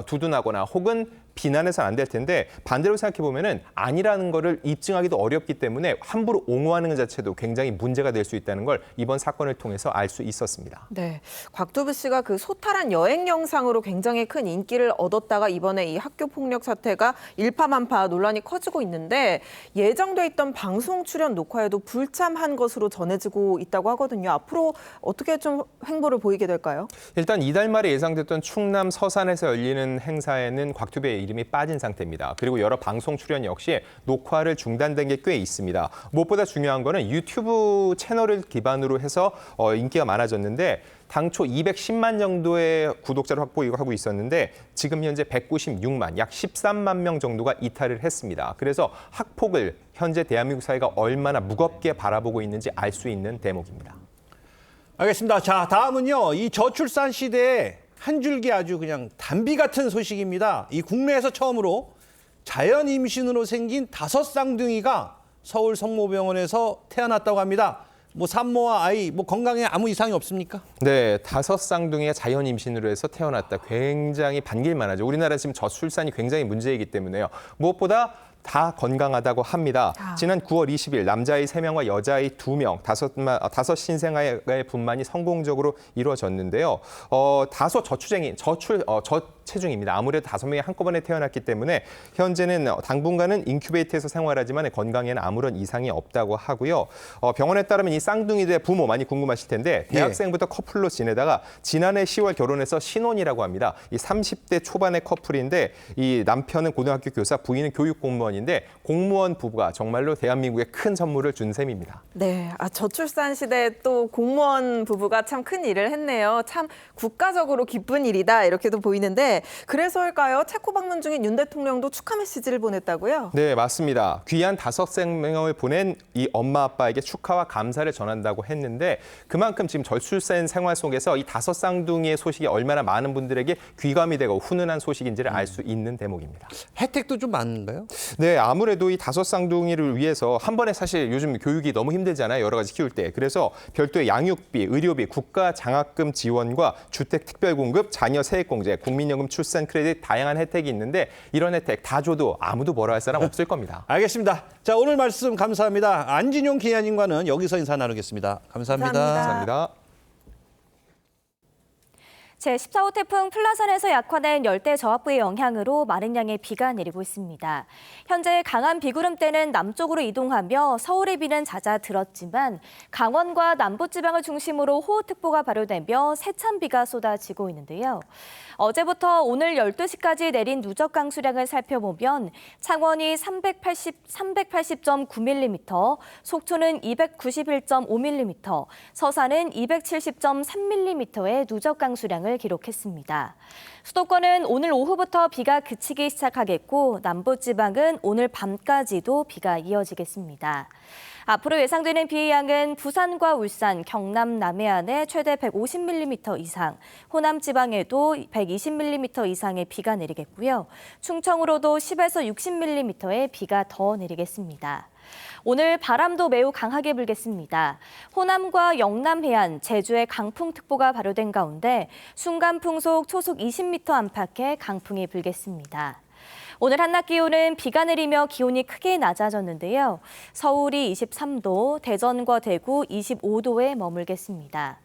두둔하거나 혹은 비난해서는 안 될 텐데 반대로 생각해 보면은 아니라는 거를 입증하기도 어렵기 때문에 함부로 옹호하는 것 자체도 굉장히 문제가 될 수 있다는 걸 이번 사건을 통해서 알 수 있었습니다. 네, 곽두부 씨가 그 소탈한 여행 영상으로 굉장히 큰 인기를 얻었다가 이번에 이 학교 폭력 사태가 일파만파 논란이 커지고 있는데 예정돼 있던 방송 출연 녹화에도 불참한 것으로 전해지고 있다고 하거든요. 앞으로 어떻게 좀 행보를 보이게 될까요? 일단 이달 말에 예상됐던 충남 서산에서 열리는 행사에는 곽튜브의 이름이 빠진 상태입니다. 그리고 여러 방송 출연 역시 녹화를 중단된 게 꽤 있습니다. 무엇보다 중요한 거는 유튜브 채널을 기반으로 해서 인기가 많아졌는데 당초 210만 정도의 구독자를 확보하고 있었는데 지금 현재 196만, 약 13만 명 정도가 이탈을 했습니다. 그래서 학폭을 현재 대한민국 사회가 얼마나 무겁게 바라보고 있는지 알 수 있는 대목입니다. 알겠습니다. 자, 다음은요. 이 저출산 시대에 한 줄기 아주 그냥 단비 같은 소식입니다. 이 국내에서 처음으로 자연 임신으로 생긴 5 쌍둥이가 서울 성모병원에서 태어났다고 합니다. 뭐 산모와 아이 뭐 건강에 아무 이상이 없습니까? 네, 5 쌍둥이가 자연 임신으로 해서 태어났다. 굉장히 반길만 하죠. 우리나라 지금 저출산이 굉장히 문제이기 때문에요. 무엇보다 다 건강하다고 합니다. 지난 9월 20일 남자아이 3명과 여자아이 2명, 5 신생아의 분만이 성공적으로 이루어졌는데요. 다소 저체중입니다. 아무래도 5명이 한꺼번에 태어났기 때문에 현재는 당분간은 인큐베이터에서 생활하지만 건강에는 아무런 이상이 없다고 하고요. 병원에 따르면 이 쌍둥이들의 부모 많이 궁금하실 텐데 대학생부터 커플로 지내다가 지난해 10월 결혼해서 신혼이라고 합니다. 이 30대 초반의 커플인데 이 남편은 고등학교 교사, 부인은 교육 공무원인데 공무원 부부가 정말로 대한민국에 큰 선물을 준 셈입니다. 네, 저출산 시대에 또 공무원 부부가 참 큰 일을 했네요. 참 국가적으로 기쁜 일이다 이렇게도 보이는데 그래서일까요? 체코 방문 중인 윤 대통령도 축하 메시지를 보냈다고요? 네, 맞습니다. 귀한 5 생명을 보낸 이 엄마 아빠에게 축하와 감사를 전한다고 했는데 그만큼 지금 저출산 생활 속에서 이 5 쌍둥이의 소식이 얼마나 많은 분들에게 귀감이 되고 훈훈한 소식인지를 알 수 있는 대목입니다. 혜택도 좀 많은가요? 네, 아무래도 이 5 쌍둥이를 위해서 한 번에 사실 요즘 교육이 너무 힘들잖아요. 여러 가지 키울 때. 그래서 별도의 양육비, 의료비, 국가 장학금 지원과 주택 특별 공급, 자녀 세액공제, 국민연금 출산 크레딧 다양한 혜택이 있는데 이런 혜택 다 줘도 아무도 뭐라 할 사람 없을 겁니다. 알겠습니다. 자, 오늘 말씀 감사합니다. 안진용 기자님과는 여기서 인사 나누겠습니다. 감사합니다. 감사합니다. 제14호 태풍 플라산에서 약화된 열대 저압부의 영향으로 많은 양의 비가 내리고 있습니다. 현재 강한 비구름대는 남쪽으로 이동하며 서울의 비는 잦아들었지만 강원과 남부지방을 중심으로 호우특보가 발효되며 세찬 비가 쏟아지고 있는데요. 어제부터 오늘 12시까지 내린 누적 강수량을 살펴보면 창원이 380.9mm, 속초는 291.5mm, 서산은 270.3mm의 누적 강수량을 기록했습니다. 수도권은 오늘 오후부터 비가 그치기 시작하겠고 남부지방은 오늘 밤까지도 비가 이어지겠습니다. 앞으로 예상되는 비의 양은 부산과 울산, 경남 남해안에 최대 150mm 이상, 호남 지방에도 120mm 이상의 비가 내리겠고요. 충청으로도 10에서 60mm의 비가 더 내리겠습니다. 오늘 바람도 매우 강하게 불겠습니다. 호남과 영남 해안, 제주에 강풍특보가 발효된 가운데 순간 풍속 초속 20m 안팎의 강풍이 불겠습니다. 오늘 한낮 기온은 비가 내리며 기온이 크게 낮아졌는데요. 서울이 23도, 대전과 대구 25도에 머물겠습니다.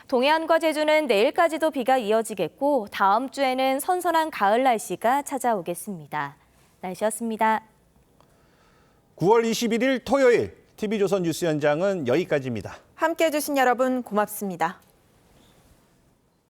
동해안과 제주는 내일까지도 비가 이어지겠고 다음 주에는 선선한 가을 날씨가 찾아오겠습니다. 날씨였습니다. 9월 21일 토요일 TV조선 뉴스 현장은 여기까지입니다. 함께해 주신 여러분 고맙습니다.